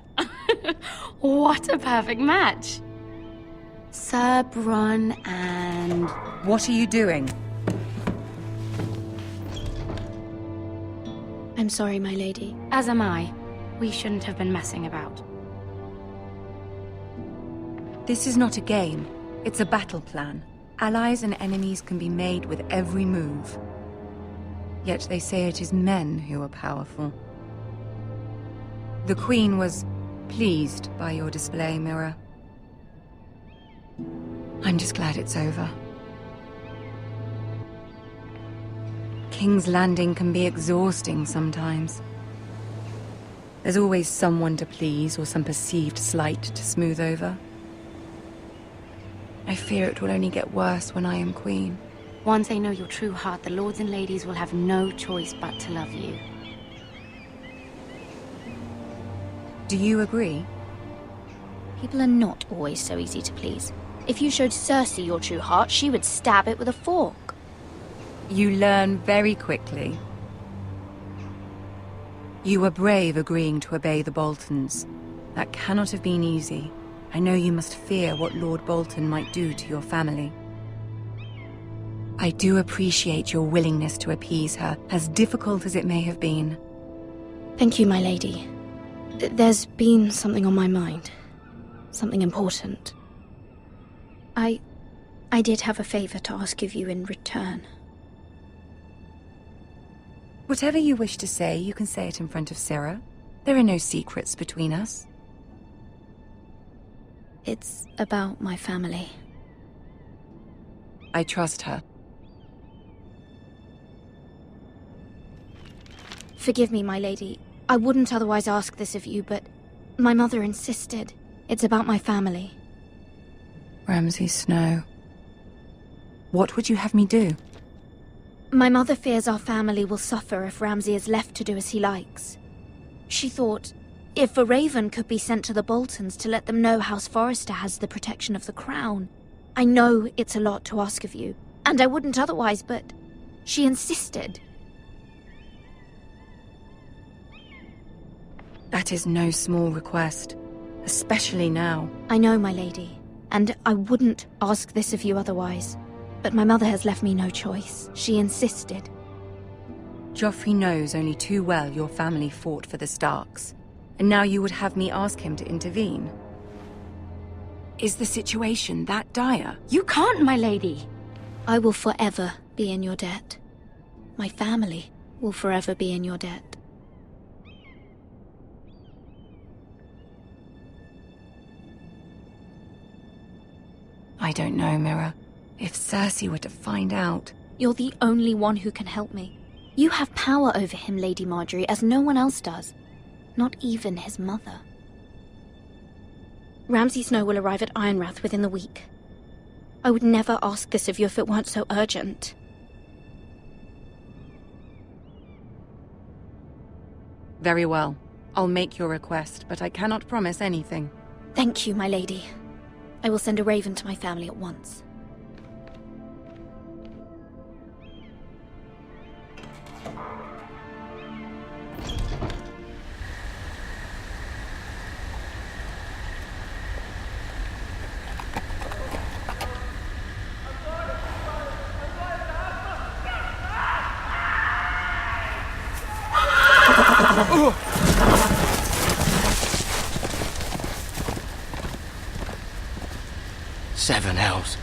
What a perfect match! Sir Bronn and... What are you doing? I'm sorry, my lady. As am I. We shouldn't have been messing about. This is not a game. It's a battle plan. Allies and enemies can be made with every move. Yet they say it is men who are powerful. The Queen was pleased by your display, Mirror. I'm just glad it's over. King's Landing can be exhausting sometimes. There's always someone to please or some perceived slight to smooth over. I fear it will only get worse when I am Queen. Once they know your true heart, the lords and ladies will have no choice but to love you. Do you agree? People are not always so easy to please. If you showed Cersei your true heart, she would stab it with a fork. You learn very quickly. You were brave agreeing to obey the Boltons. That cannot have been easy. I know you must fear what Lord Bolton might do to your family. I do appreciate your willingness to appease her, as difficult as it may have been. Thank you, my lady. There's been something on my mind. Something important. I did have a favor to ask of you in return. Whatever you wish to say, you can say it in front of Sarah. There are no secrets between us. It's about my family. I trust her. Forgive me, my lady. I wouldn't otherwise ask this of you, but my mother insisted. It's about my family. Ramsay Snow. What would you have me do? My mother fears our family will suffer if Ramsay is left to do as he likes. She thought, if a raven could be sent to the Boltons to let them know House Forrester has the protection of the crown. I know it's a lot to ask of you, and I wouldn't otherwise, but she insisted. That is no small request, especially now. I know, my lady, and I wouldn't ask this of you otherwise. But my mother has left me no choice. She insisted. Joffrey knows only too well your family fought for the Starks, and now you would have me ask him to intervene. Is the situation that dire? You can't, my lady! I will forever be in your debt. My family will forever be in your debt. I don't know, Mirror. If Cersei were to find out... You're the only one who can help me. You have power over him, Lady Marjorie, as no one else does. Not even his mother. Ramsay Snow will arrive at Ironrath within the week. I would never ask this of you if it weren't so urgent. Very well. I'll make your request, but I cannot promise anything. Thank you, my lady. I will send a raven to my family at once. Seven hells.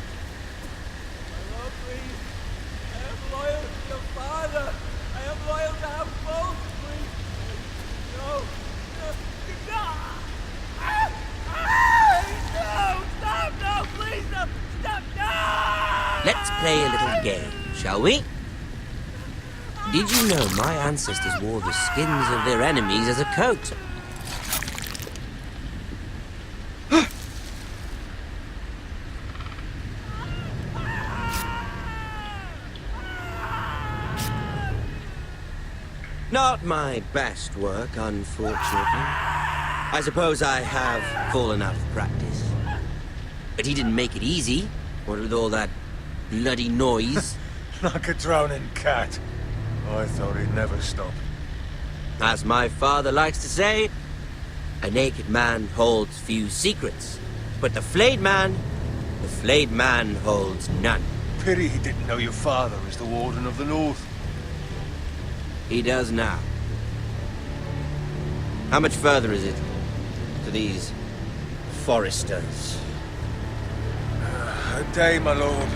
Let's play a little game, shall we? Did you know my ancestors wore the skins of their enemies as a coat? Not my best work, unfortunately. I suppose I have fallen out of practice. But he didn't make it easy, what with all that bloody noise. Like a drowning cat. I thought he'd never stop. As my father likes to say, a naked man holds few secrets. But the flayed man holds none. Pity he didn't know your father was the Warden of the North. He does now. How much further is it to these Forresters? A day, my lord.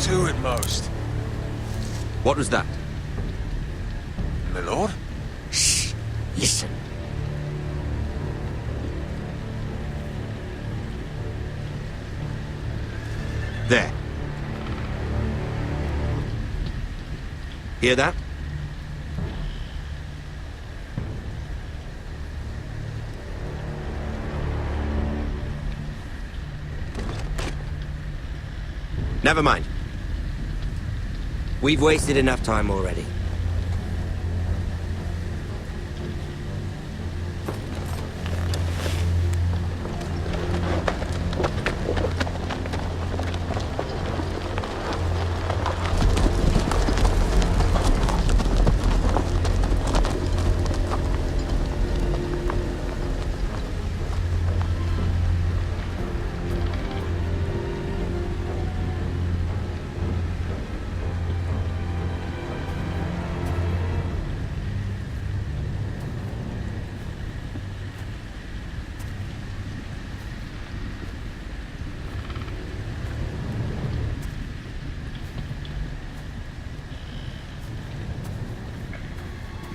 2 at most. What was that? My lord? Shh! Listen. There. Hear that? Never mind. We've wasted enough time already.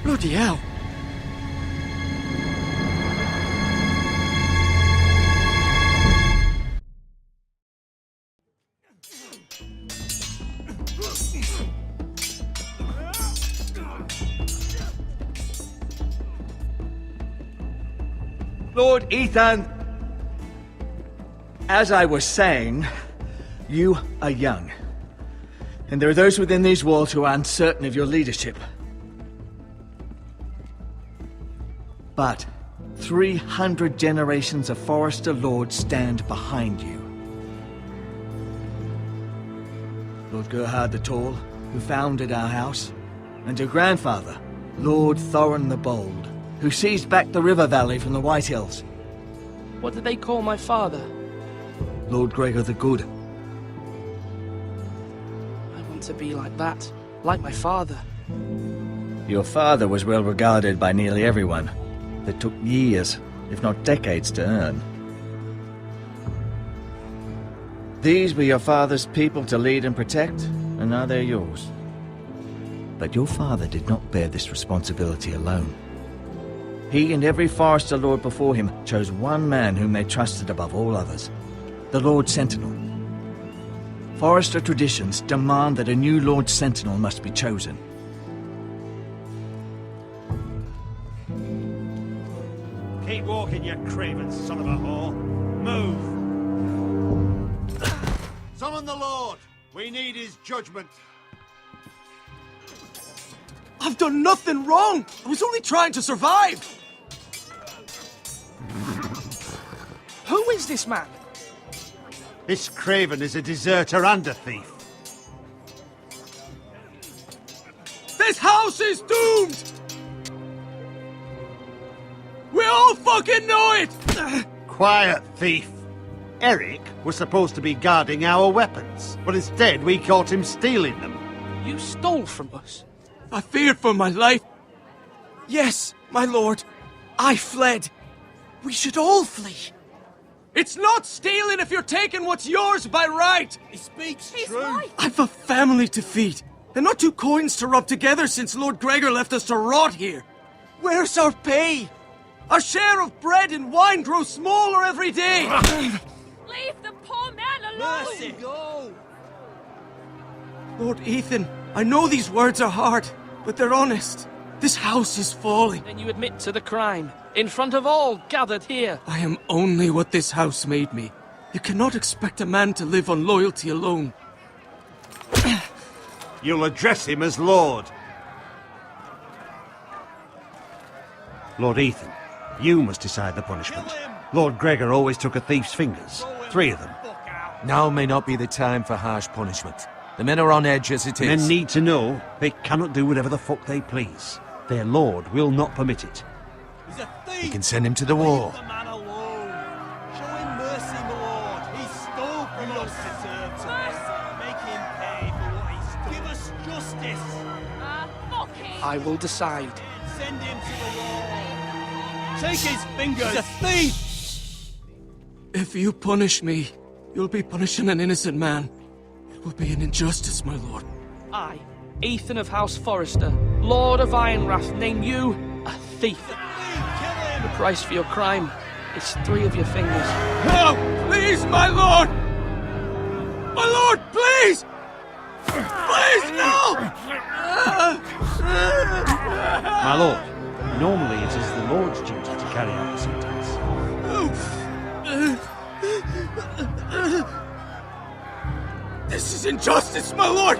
Bloody hell. Lord Ethan, as I was saying, you are young. And there are those within these walls who are uncertain of your leadership. But 300 generations of Forester Lords stand behind you. Lord Gerhard the Tall, who founded our house, and your grandfather, Lord Thorin the Bold, who seized back the river valley from the White Hills. What did they call my father? Lord Gregor the Good. I want to be like that, like my father. Your father was well regarded by nearly everyone. That took years, if not decades, to earn. These were your father's people to lead and protect, and now they're yours. But your father did not bear this responsibility alone. He and every Forester Lord before him chose one man whom they trusted above all others, the Lord Sentinel. Forester traditions demand that a new Lord Sentinel must be chosen. Keep walking, you craven son of a whore. Move! Summon the Lord! We need his judgment. I've done nothing wrong! I was only trying to survive! Who is this man? This craven is a deserter and a thief. This house is doomed! We all fucking know it! Quiet, thief. Eric was supposed to be guarding our weapons, but instead we caught him stealing them. You stole from us. I feared for my life. Yes, my lord. I fled. We should all flee. It's not stealing if you're taking what's yours by right. He speaks He's true. right. I've a family to feed, and not two coins to rub together since Lord Gregor left us to rot here. Where's our pay? Our share of bread and wine grows smaller every day. Leave the poor man alone! Mercy, go! Lord Ethan, I know these words are hard, but they're honest. This house is falling. Then you admit to the crime, in front of all gathered here. I am only what this house made me. You cannot expect a man to live on loyalty alone. You'll address him as Lord. Lord Ethan, you must decide the punishment. Lord Gregor always took a thief's fingers. 3 of them. Now may not be the time for harsh punishment. The men are on edge as it is. Men need to know they cannot do whatever the fuck they please. Their lord will not permit it. He's a thief! We can send him to the war. Leave the man alone. Show him mercy, my lord. He stole from us. Make him pay for what he stole. Give us justice. Fuck him! I will decide. Send him to the wall. Take his fingers. He's a thief! If you punish me, you'll be punishing an innocent man. It will be an injustice, my lord. I, Ethan of House Forester, Lord of Ironrath, name you a thief. The price for your crime is 3 of your fingers. No! Please, my lord! My lord! Please! Please, no! My lord, normally it is the Lord's duty to carry out the sentence. This is injustice, my lord!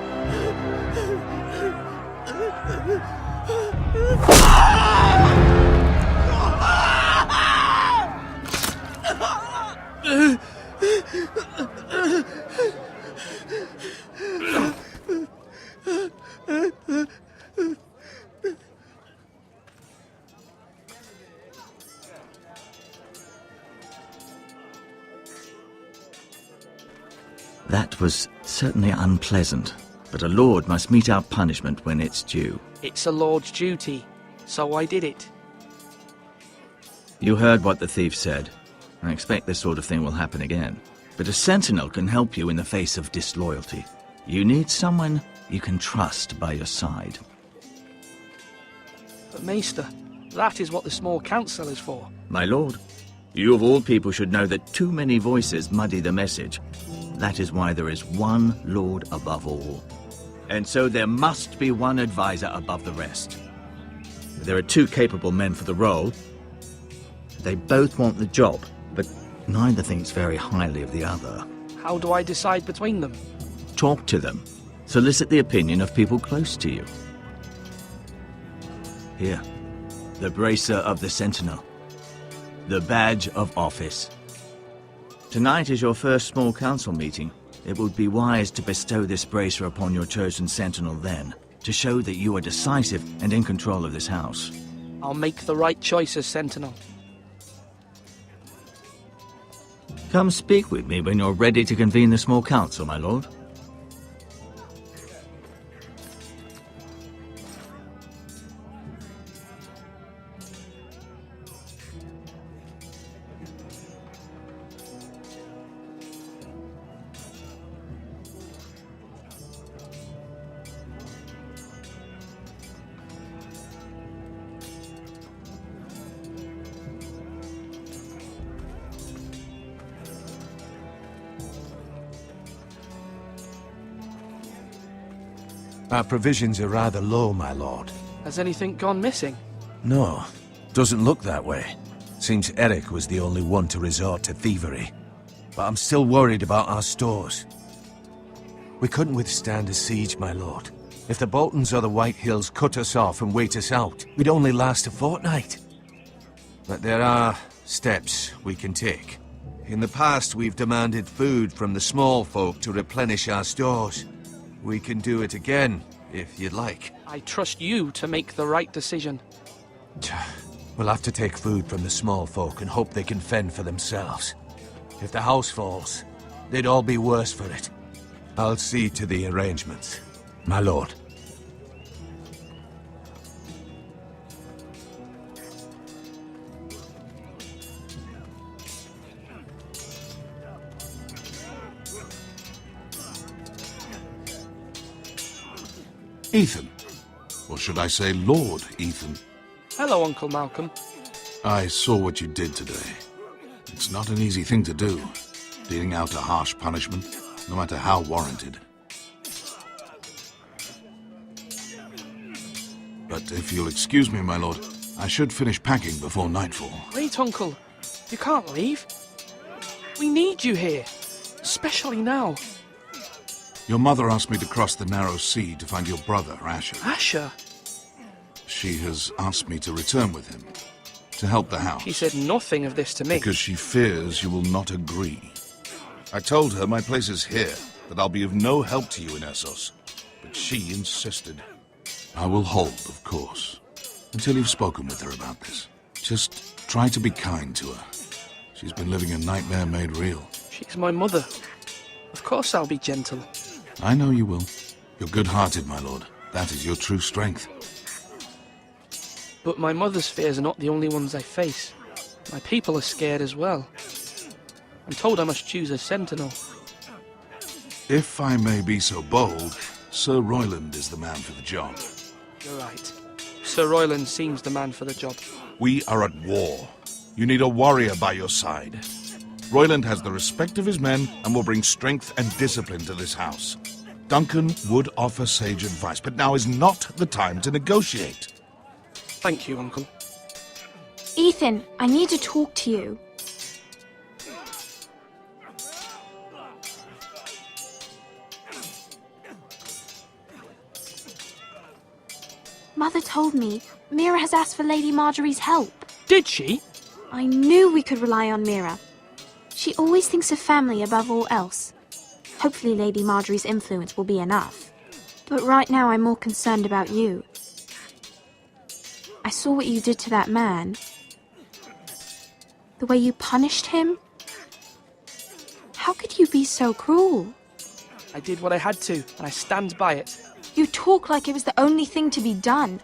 That was certainly unpleasant, but a lord must mete out punishment when it's due. It's a lord's duty, so I did it. You heard what the thief said. I expect this sort of thing will happen again. But a sentinel can help you in the face of disloyalty. You need someone you can trust by your side. But Maester, that is what the small council is for. My lord, you of all people should know that too many voices muddy the message. That is why there is one lord above all. And so there must be one advisor above the rest. There are two capable men for the role. They both want the job, but neither thinks very highly of the other. How do I decide between them? Talk to them. Solicit the opinion of people close to you. Here, the bracer of the sentinel. The badge of office. Tonight is your first small council meeting. It would be wise to bestow this bracer upon your chosen sentinel then, to show that you are decisive and in control of this house. I'll make the right choice as sentinel. Come speak with me when you're ready to convene the small council, my lord. Our provisions are rather low, my lord. Has anything gone missing? No, doesn't look that way. Seems Eric was the only one to resort to thievery. But I'm still worried about our stores. We couldn't withstand a siege, my lord. If the Boltons or the White Hills cut us off and wait us out, we'd only last a fortnight. But there are steps we can take. In the past, we've demanded food from the small folk to replenish our stores. We can do it again, if you'd like. I trust you to make the right decision. We'll have to take food from the small folk and hope they can fend for themselves. If the house falls, they'd all be worse for it. I'll see to the arrangements, my lord. Ethan. Or should I say Lord Ethan? Hello, Uncle Malcolm. I saw what you did today. It's not an easy thing to do, dealing out a harsh punishment, no matter how warranted. But if you'll excuse me, my lord, I should finish packing before nightfall. Wait, Uncle. You can't leave. We need you here. Especially now. Your mother asked me to cross the narrow sea to find your brother, Asher. Asher? She has asked me to return with him, to help the house. She said nothing of this to me. Because she fears you will not agree. I told her my place is here, that I'll be of no help to you in Essos. But she insisted. I will hold, of course, until you've spoken with her about this. Just try to be kind to her. She's been living a nightmare made real. She's my mother. Of course I'll be gentle. I know you will. You're good-hearted, my lord. That is your true strength. But my mother's fears are not the only ones I face. My people are scared as well. I'm told I must choose a sentinel. If I may be so bold, Sir Royland is the man for the job. You're right. Sir Royland seems the man for the job. We are at war. You need a warrior by your side. Royland has the respect of his men and will bring strength and discipline to this house. Duncan would offer sage advice, but now is not the time to negotiate. Thank you, Uncle. Ethan, I need to talk to you. Mother told me Mira has asked for Lady Marjorie's help. Did she? I knew we could rely on Mira. She always thinks of family above all else. Hopefully Lady Marjorie's influence will be enough. But right now I'm more concerned about you. I saw what you did to that man. The way you punished him. How could you be so cruel? I did what I had to, and I stand by it. You talk like it was the only thing to be done.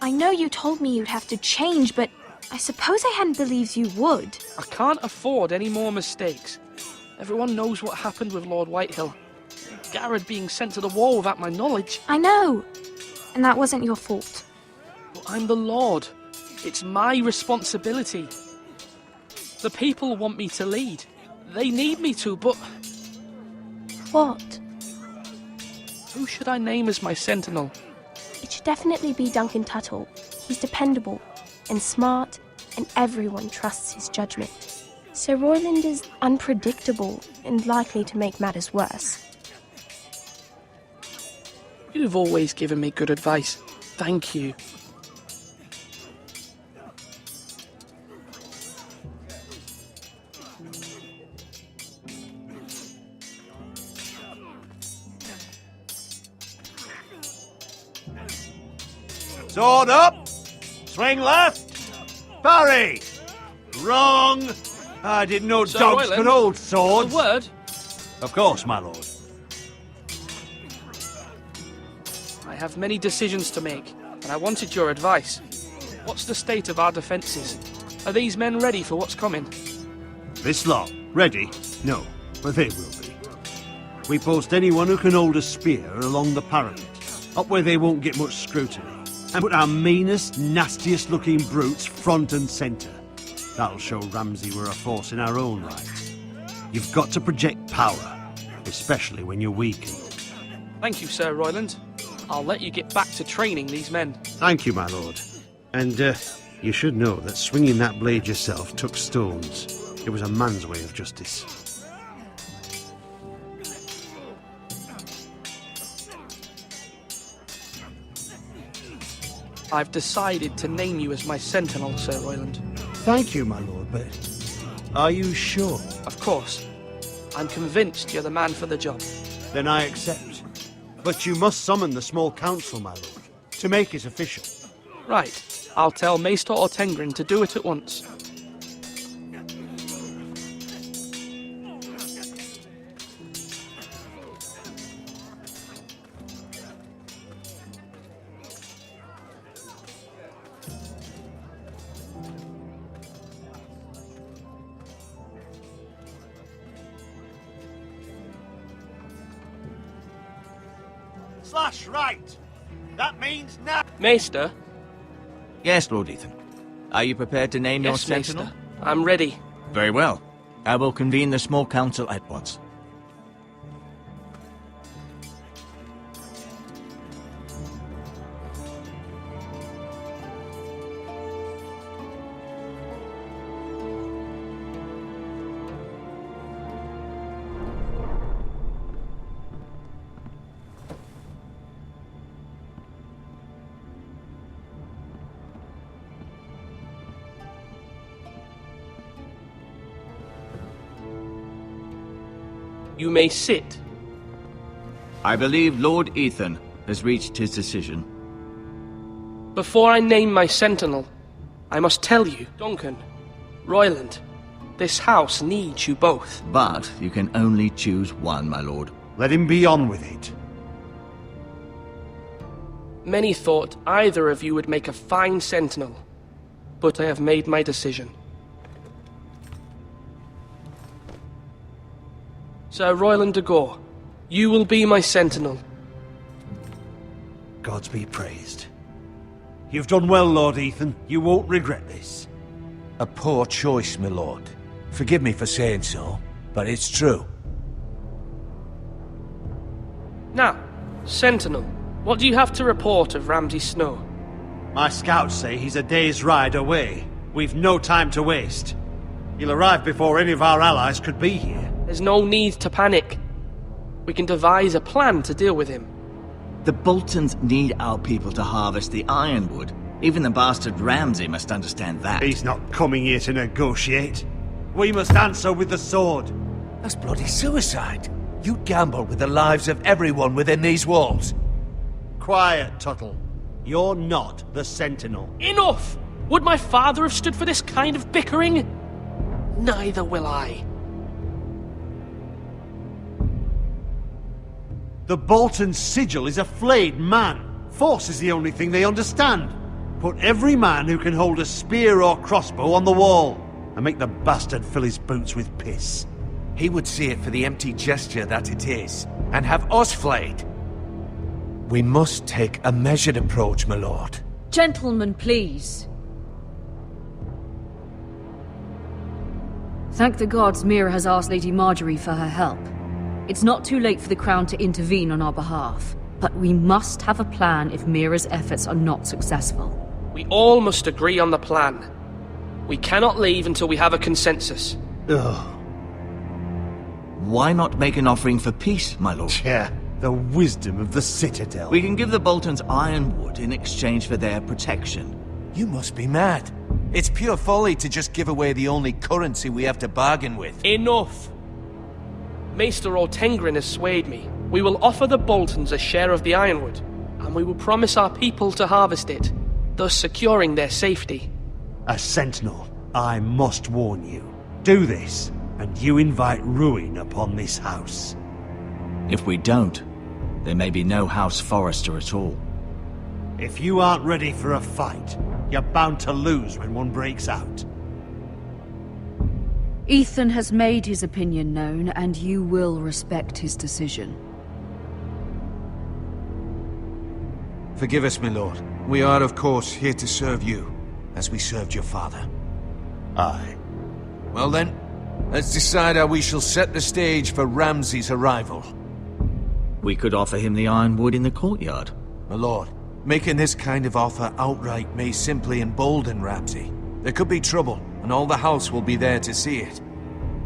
I know you told me you'd have to change, but I suppose I hadn't believed you would. I can't afford any more mistakes. Everyone knows what happened with Lord Whitehill. Garrett being sent to the war without my knowledge. I know. And that wasn't your fault. But I'm the Lord. It's my responsibility. The people want me to lead. They need me to, but... What? Who should I name as my sentinel? It should definitely be Duncan Tuttle. He's dependable and smart, and everyone trusts his judgment. Sir Royland is unpredictable and likely to make matters worse. You've always given me good advice. Thank you. Sword up! Swing left! Parry! Wrong! I didn't know Sir dogs Royland, could hold swords. A word? Of course, my lord. I have many decisions to make, and I wanted your advice. What's the state of our defences? Are these men ready for what's coming? This lot, ready? No, but they will be. We post anyone who can hold a spear along the parapet, up where they won't get much scrutiny, and put our meanest, nastiest looking brutes front and centre. That'll show Ramsay we're a force in our own right. You've got to project power, especially when you're weakened. Thank you, Sir Royland. I'll let you get back to training these men. Thank you, my lord. And, you should know that swinging that blade yourself took stones. It was a man's way of justice. I've decided to name you as my sentinel, Sir Royland. Thank you, my lord, but are you sure? Of course. I'm convinced you're the man for the job. Then I accept. But you must summon the small council, my lord, to make it official. Right. I'll tell Maester Ortengrin to do it at once. Slash right! That means now! Maester? Yes, Lord Ethan. Are you prepared to name your Yes, sentinel? Maester. I'm ready. Very well. I will convene the small council at once. You may sit. I believe Lord Ethan has reached his decision. Before I name my sentinel, I must tell you, Duncan, Royland, this house needs you both. But you can only choose one, my lord. Let him be on with it. Many thought either of you would make a fine sentinel, but I have made my decision. Sir Royland de Gore, you will be my sentinel. Gods be praised. You've done well, Lord Ethan. You won't regret this. A poor choice, my lord. Forgive me for saying so, but it's true. Now, Sentinel, what do you have to report of Ramsay Snow? My scouts say he's a day's ride away. We've no time to waste. He'll arrive before any of our allies could be here. There's no need to panic. We can devise a plan to deal with him. The Boltons need our people to harvest the ironwood. Even the bastard Ramsay must understand that. He's not coming here to negotiate. We must answer with the sword. That's bloody suicide. You gamble with the lives of everyone within these walls. Quiet, Tuttle. You're not the Sentinel. Enough! Would my father have stood for this kind of bickering? Neither will I. The Bolton sigil is a flayed man. Force is the only thing they understand. Put every man who can hold a spear or crossbow on the wall, and make the bastard fill his boots with piss. He would see it for the empty gesture that it is, and have us flayed. We must take a measured approach, my lord. Gentlemen, please. Thank the gods Mira has asked Lady Marjorie for her help. It's not too late for the Crown to intervene on our behalf, but we must have a plan if Mira's efforts are not successful. We all must agree on the plan. We cannot leave until we have a consensus. Ugh. Why not make an offering for peace, my lord? Yeah, the wisdom of the Citadel. We can give the Boltons ironwood in exchange for their protection. You must be mad. It's pure folly to just give away the only currency we have to bargain with. Enough! Maester Ortengrin has swayed me. We will offer the Boltons a share of the ironwood, and we will promise our people to harvest it, thus securing their safety. As Sentinel, I must warn you. Do this, and you invite ruin upon this house. If we don't, there may be no House Forrester at all. If you aren't ready for a fight, you're bound to lose when one breaks out. Ethan has made his opinion known, and you will respect his decision. Forgive us, my lord. We are, of course, here to serve you, as we served your father. Aye. Well then, let's decide how we shall set the stage for Ramsay's arrival. We could offer him the ironwood in the courtyard. My lord, making this kind of offer outright may simply embolden Ramsay. There could be trouble, and all the house will be there to see it.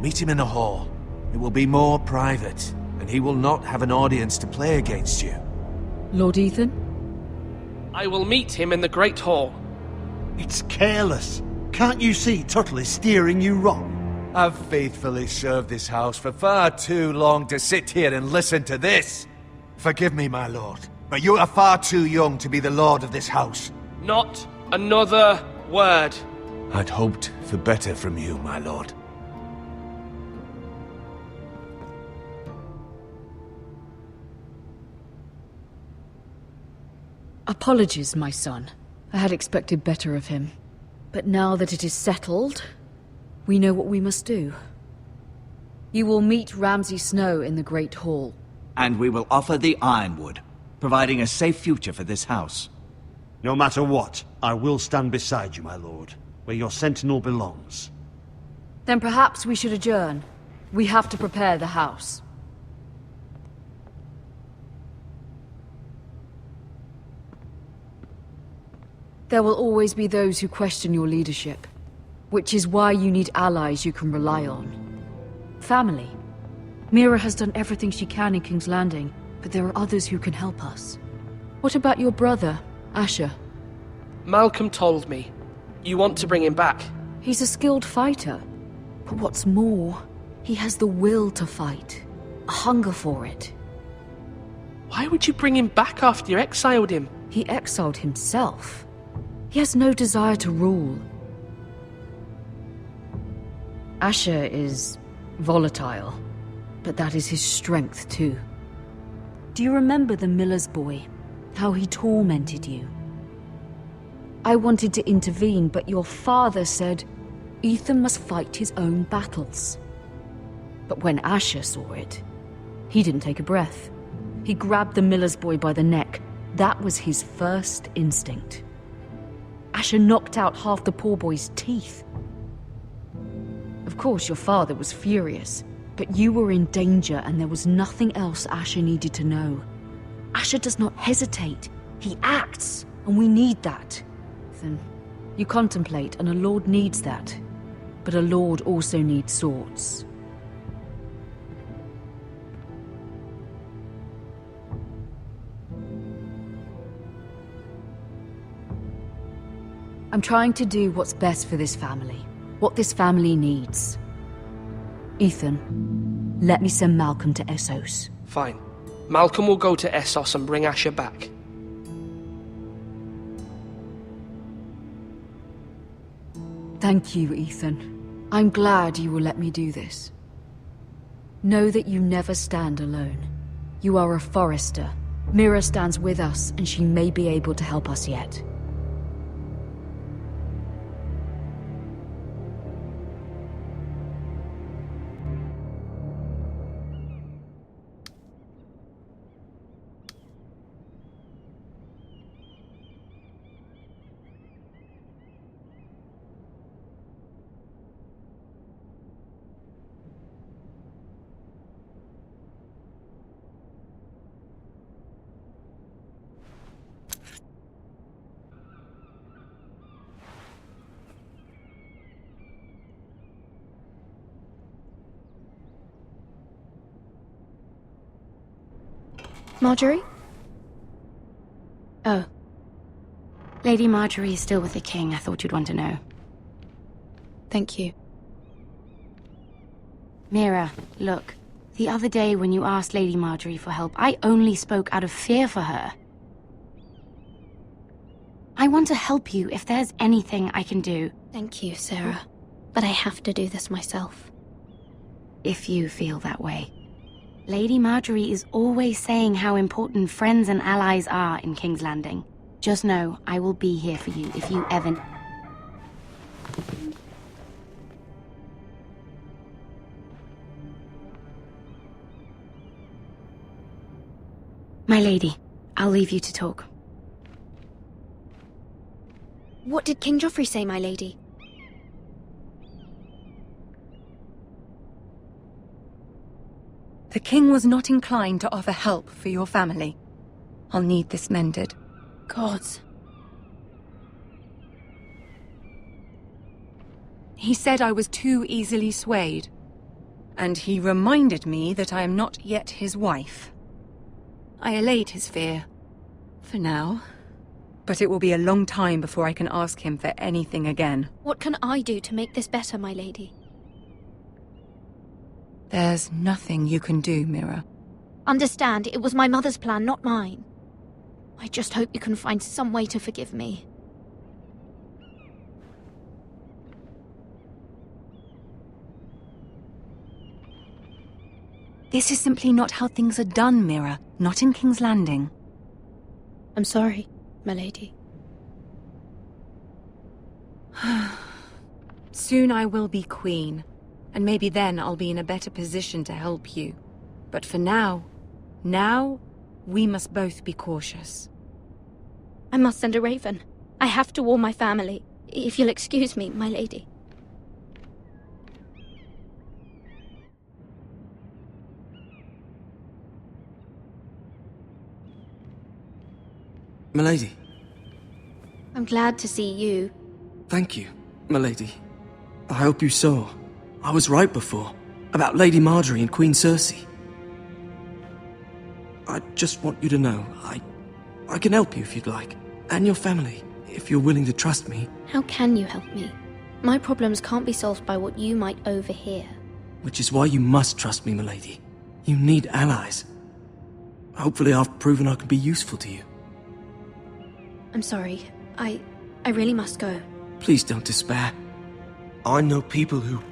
Meet him in the hall. It will be more private, and he will not have an audience to play against you. Lord Ethan? I will meet him in the Great Hall. It's careless. Can't you see Tuttle is steering you wrong? I've faithfully served this house for far too long to sit here and listen to this. Forgive me, my lord, but you are far too young to be the lord of this house. Not another word. I'd hoped for better from you, my lord. Apologies, my son. I had expected better of him. But now that it is settled, we know what we must do. You will meet Ramsay Snow in the Great Hall. And we will offer the ironwood, providing a safe future for this house. No matter what, I will stand beside you, my lord, where your sentinel belongs. Then perhaps we should adjourn. We have to prepare the house. There will always be those who question your leadership, which is why you need allies you can rely on. Family. Mira has done everything she can in King's Landing, but there are others who can help us. What about your brother, Asher? Malcolm told me. You want to bring him back? He's a skilled fighter. But what's more, he has the will to fight. A hunger for it. Why would you bring him back after you exiled him? He exiled himself. He has no desire to rule. Asher is volatile, but that is his strength too. Do you remember the miller's boy? How he tormented you? I wanted to intervene, but your father said Ethan must fight his own battles. But when Asher saw it, he didn't take a breath. He grabbed the miller's boy by the neck. That was his first instinct. Asher knocked out half the poor boy's teeth. Of course, your father was furious, but you were in danger and there was nothing else Asher needed to know. Asher does not hesitate. He acts, and we need that. Ethan, you contemplate, and a lord needs that. But a lord also needs swords. I'm trying to do what's best for this family. What this family needs. Ethan, let me send Malcolm to Essos. Fine. Malcolm will go to Essos and bring Asher back. Thank you, Ethan. I'm glad you will let me do this. Know that you never stand alone. You are a Forester. Mira stands with us, and she may be able to help us yet. Marjorie? Oh. Lady Marjorie is still with the king. I thought you'd want to know. Thank you. Mira, look. The other day when you asked Lady Marjorie for help, I only spoke out of fear for her. I want to help you if there's anything I can do. Thank you, Sarah. But I have to do this myself. If you feel that way. Lady Marjorie is always saying how important friends and allies are in King's Landing. Just know, I will be here for you if you ever... My lady, I'll leave you to talk. What did King Joffrey say, my lady? The king was not inclined to offer help for your family. I'll need this mended. Gods. He said I was too easily swayed. And he reminded me that I am not yet his wife. I allayed his fear. For now. But it will be a long time before I can ask him for anything again. What can I do to make this better, my lady? There's nothing you can do, Mira. Understand, it was my mother's plan, not mine. I just hope you can find some way to forgive me. This is simply not how things are done, Mira. Not in King's Landing. I'm sorry, my lady. Soon I will be queen. And maybe then I'll be in a better position to help you. But for now, we must both be cautious. I must send a raven. I have to warn my family. If you'll excuse me, my lady. Milady. I'm glad to see you. Thank you, milady. I hope you saw. I was right before, about Lady Marjorie and Queen Cersei. I just want you to know, I can help you if you'd like, and your family, if you're willing to trust me. How can you help me? My problems can't be solved by what you might overhear. Which is why you must trust me, milady. You need allies. Hopefully I've proven I can be useful to you. I'm sorry. I really must go. Please don't despair. I know people who'd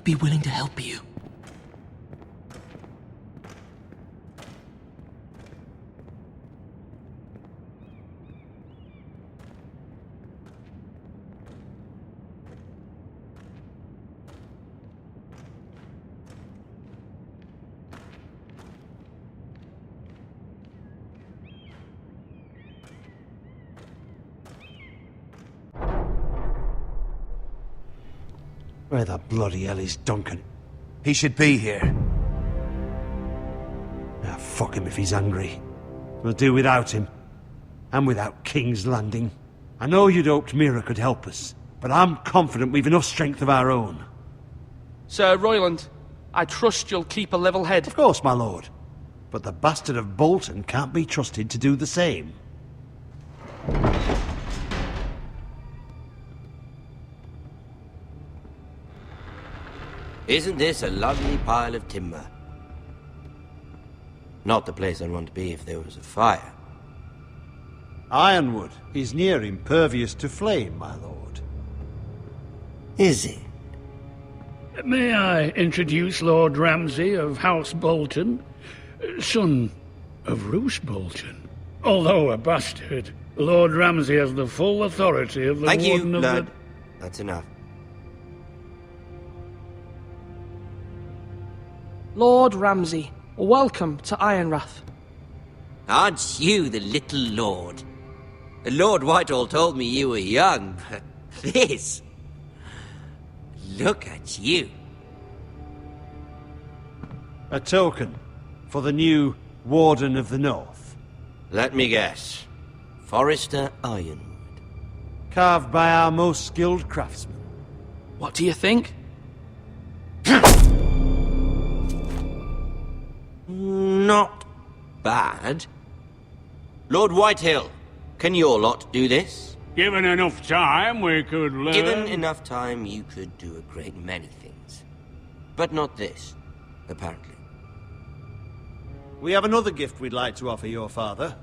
be willing to help you. Where the bloody hell is Duncan? He should be here. Ah, fuck him if he's angry. We'll do without him. And without King's Landing. I know you'd hoped Mira could help us, but I'm confident we've enough strength of our own. Sir Royland, I trust you'll keep a level head. Of course, my lord. But the bastard of Bolton can't be trusted to do the same. Isn't this a lovely pile of timber? Not the place I'd want to be if there was a fire. Ironwood is near impervious to flame, my lord. Is it? May I introduce Lord Ramsay of House Bolton, son of Roose Bolton? Although a bastard, Lord Ramsay has the full authority of the Thank Warden you, of lad. the... That's enough. Lord Ramsay, welcome to Ironrath. Aren't you the little lord? Lord Whitehall told me you were young, but this... Look at you. A token for the new Warden of the North. Let me guess. Forrester Ironwood. Carved by our most skilled craftsmen. What do you think? Not bad. Lord Whitehill, can your lot do this? Given enough time, we could learn... Given enough time, you could do a great many things. But not this, apparently. We have another gift we'd like to offer your father.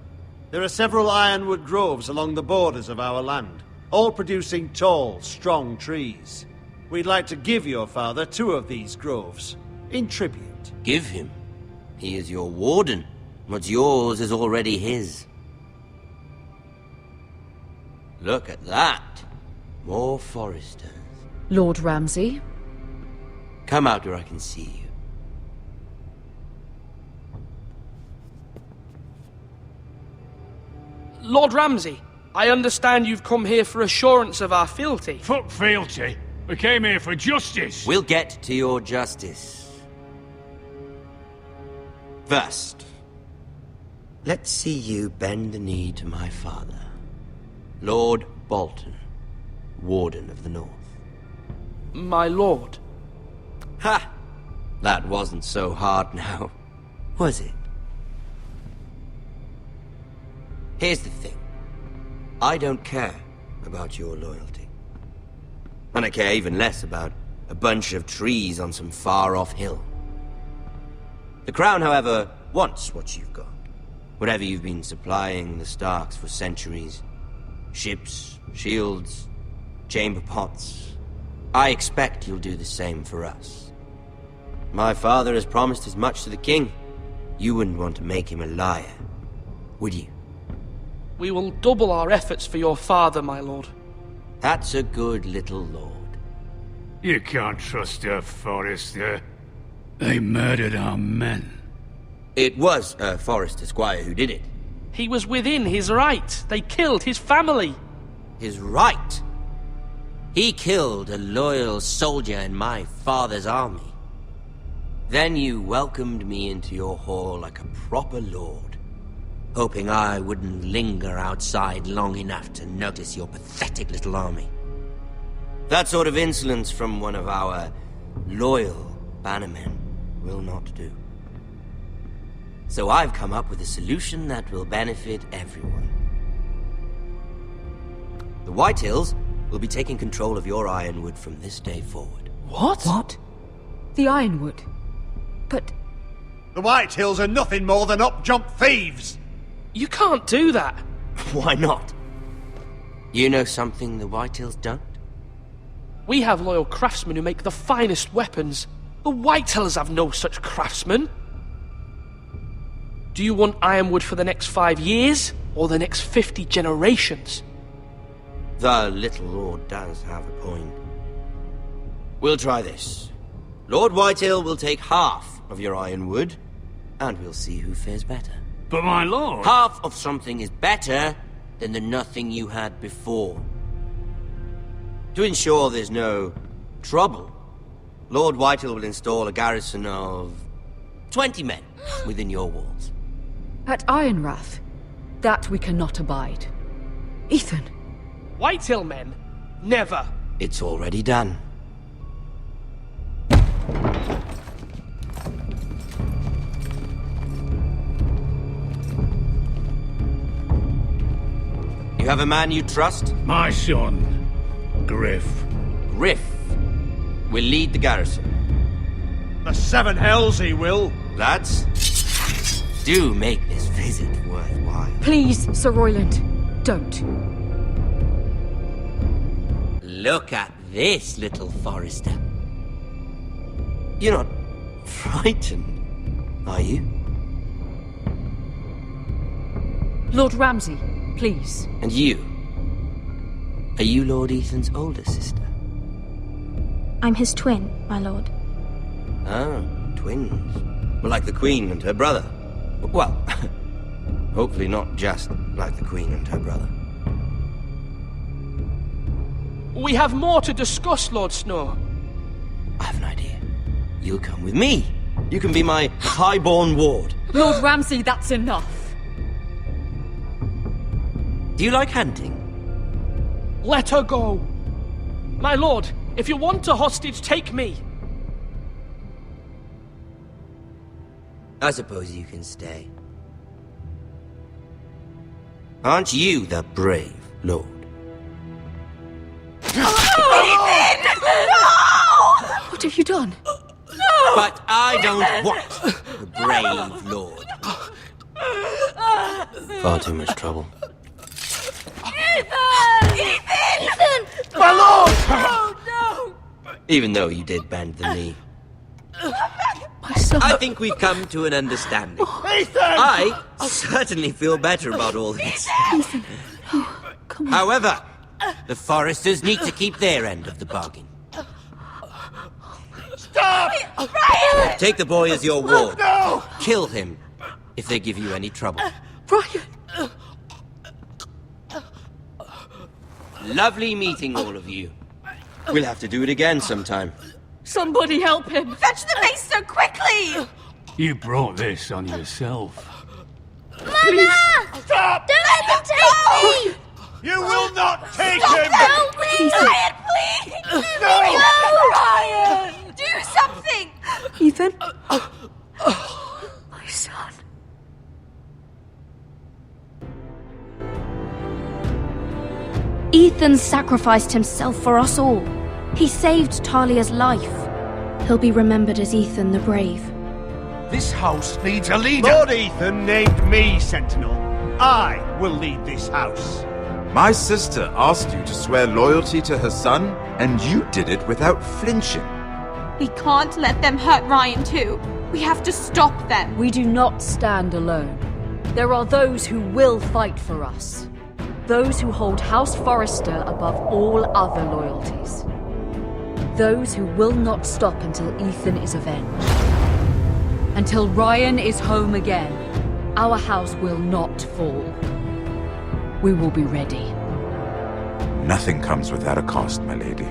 There are several ironwood groves along the borders of our land, all producing tall, strong trees. We'd like to give your father 2 of these groves, in tribute. Give him? He is your warden. What's yours is already his. Look at that. More foresters. Lord Ramsay? Come out where I can see you. Lord Ramsay, I understand you've come here for assurance of our fealty. Fuck fealty. We came here for justice. We'll get to your justice. First, let's see you bend the knee to my father, Lord Bolton, Warden of the North. My lord. Ha! That wasn't so hard now, was it? Here's the thing. I don't care about your loyalty. And I care even less about a bunch of trees on some far-off hill. The Crown, however, wants what you've got. Whatever you've been supplying the Starks for centuries. Ships, shields, chamber pots. I expect you'll do the same for us. My father has promised as much to the king. You wouldn't want to make him a liar, would you? We will double our efforts for your father, my lord. That's a good little lord. You can't trust her, Forrester. They murdered our men. It was a Forrester squire who did it. He was within his right. They killed his family. His right? He killed a loyal soldier in my father's army. Then you welcomed me into your hall like a proper lord, hoping I wouldn't linger outside long enough to notice your pathetic little army. That sort of insolence from one of our loyal bannermen will not do. So I've come up with a solution that will benefit everyone. The Whitehills will be taking control of your ironwood from this day forward. What? What? The Ironwood? But... The Whitehills are nothing more than up-jump thieves! You can't do that! Why not? You know something the Whitehills don't? We have loyal craftsmen who make the finest weapons. The Whitehills have no such craftsmen. Do you want ironwood for the next 5 years, or the next 50 generations? The little lord does have a point. We'll try this. Lord Whitehill will take half of your ironwood, and we'll see who fares better. But my lord... Half of something is better than the nothing you had before. To ensure there's no trouble, Lord Whitehill will install a garrison of 20 men within your walls. At Ironrath, that we cannot abide. Ethan. Whitehill men? Never. It's already done. You have a man you trust? My son, Griff. Griff will lead the garrison. The seven hells he will. Lads, do make this visit worthwhile. Please, Sir Royland, don't. Look at this, little Forester. You're not frightened, are you? Lord Ramsay, please. And you? Are you Lord Ethan's older sister? I'm his twin, my lord. Ah, twins. Well, like the Queen and her brother. Well, hopefully not just like the Queen and her brother. We have more to discuss, Lord Snow. I have an idea. You'll come with me. You can be my highborn ward. Lord Ramsay, that's enough. Do you like hunting? Let her go. My lord, if you want a hostage, take me. I suppose you can stay. Aren't you the brave lord? Ethan! No! What have you done? No! But I don't want the brave lord. Far too much trouble. Ethan! Ethan! Ethan! My lord! Oh, no! Even though you did bend the knee. My son. I think we've come to an understanding. Ethan! I certainly feel better about all this. Ethan. Oh, come on. However, the Foresters need to keep their end of the bargain. Stop! Ryan! Take the boy as your ward. No! Kill him if they give you any trouble. Ryan! Lovely meeting all of you. We'll have to do it again sometime. Somebody help him! Fetch the maester quickly! You brought this on yourself. Mama! Stop! Don't let them take me! You will not take Stop! him! Help me! Ryan, please! No! No! Ryan! Do something! Ethan? My son. Ethan sacrificed himself for us all. He saved Talia's life. He'll be remembered as Ethan the Brave. This house needs a leader. Lord Ethan named me Sentinel. I will lead this house. My sister asked you to swear loyalty to her son, and you did it without flinching. We can't let them hurt Ryan too. We have to stop them. We do not stand alone. There are those who will fight for us. Those who hold House Forrester above all other loyalties. Those who will not stop until Ethan is avenged. Until Ryan is home again, our house will not fall. We will be ready. Nothing comes without a cost, my lady.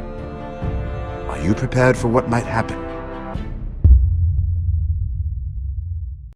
Are you prepared for what might happen?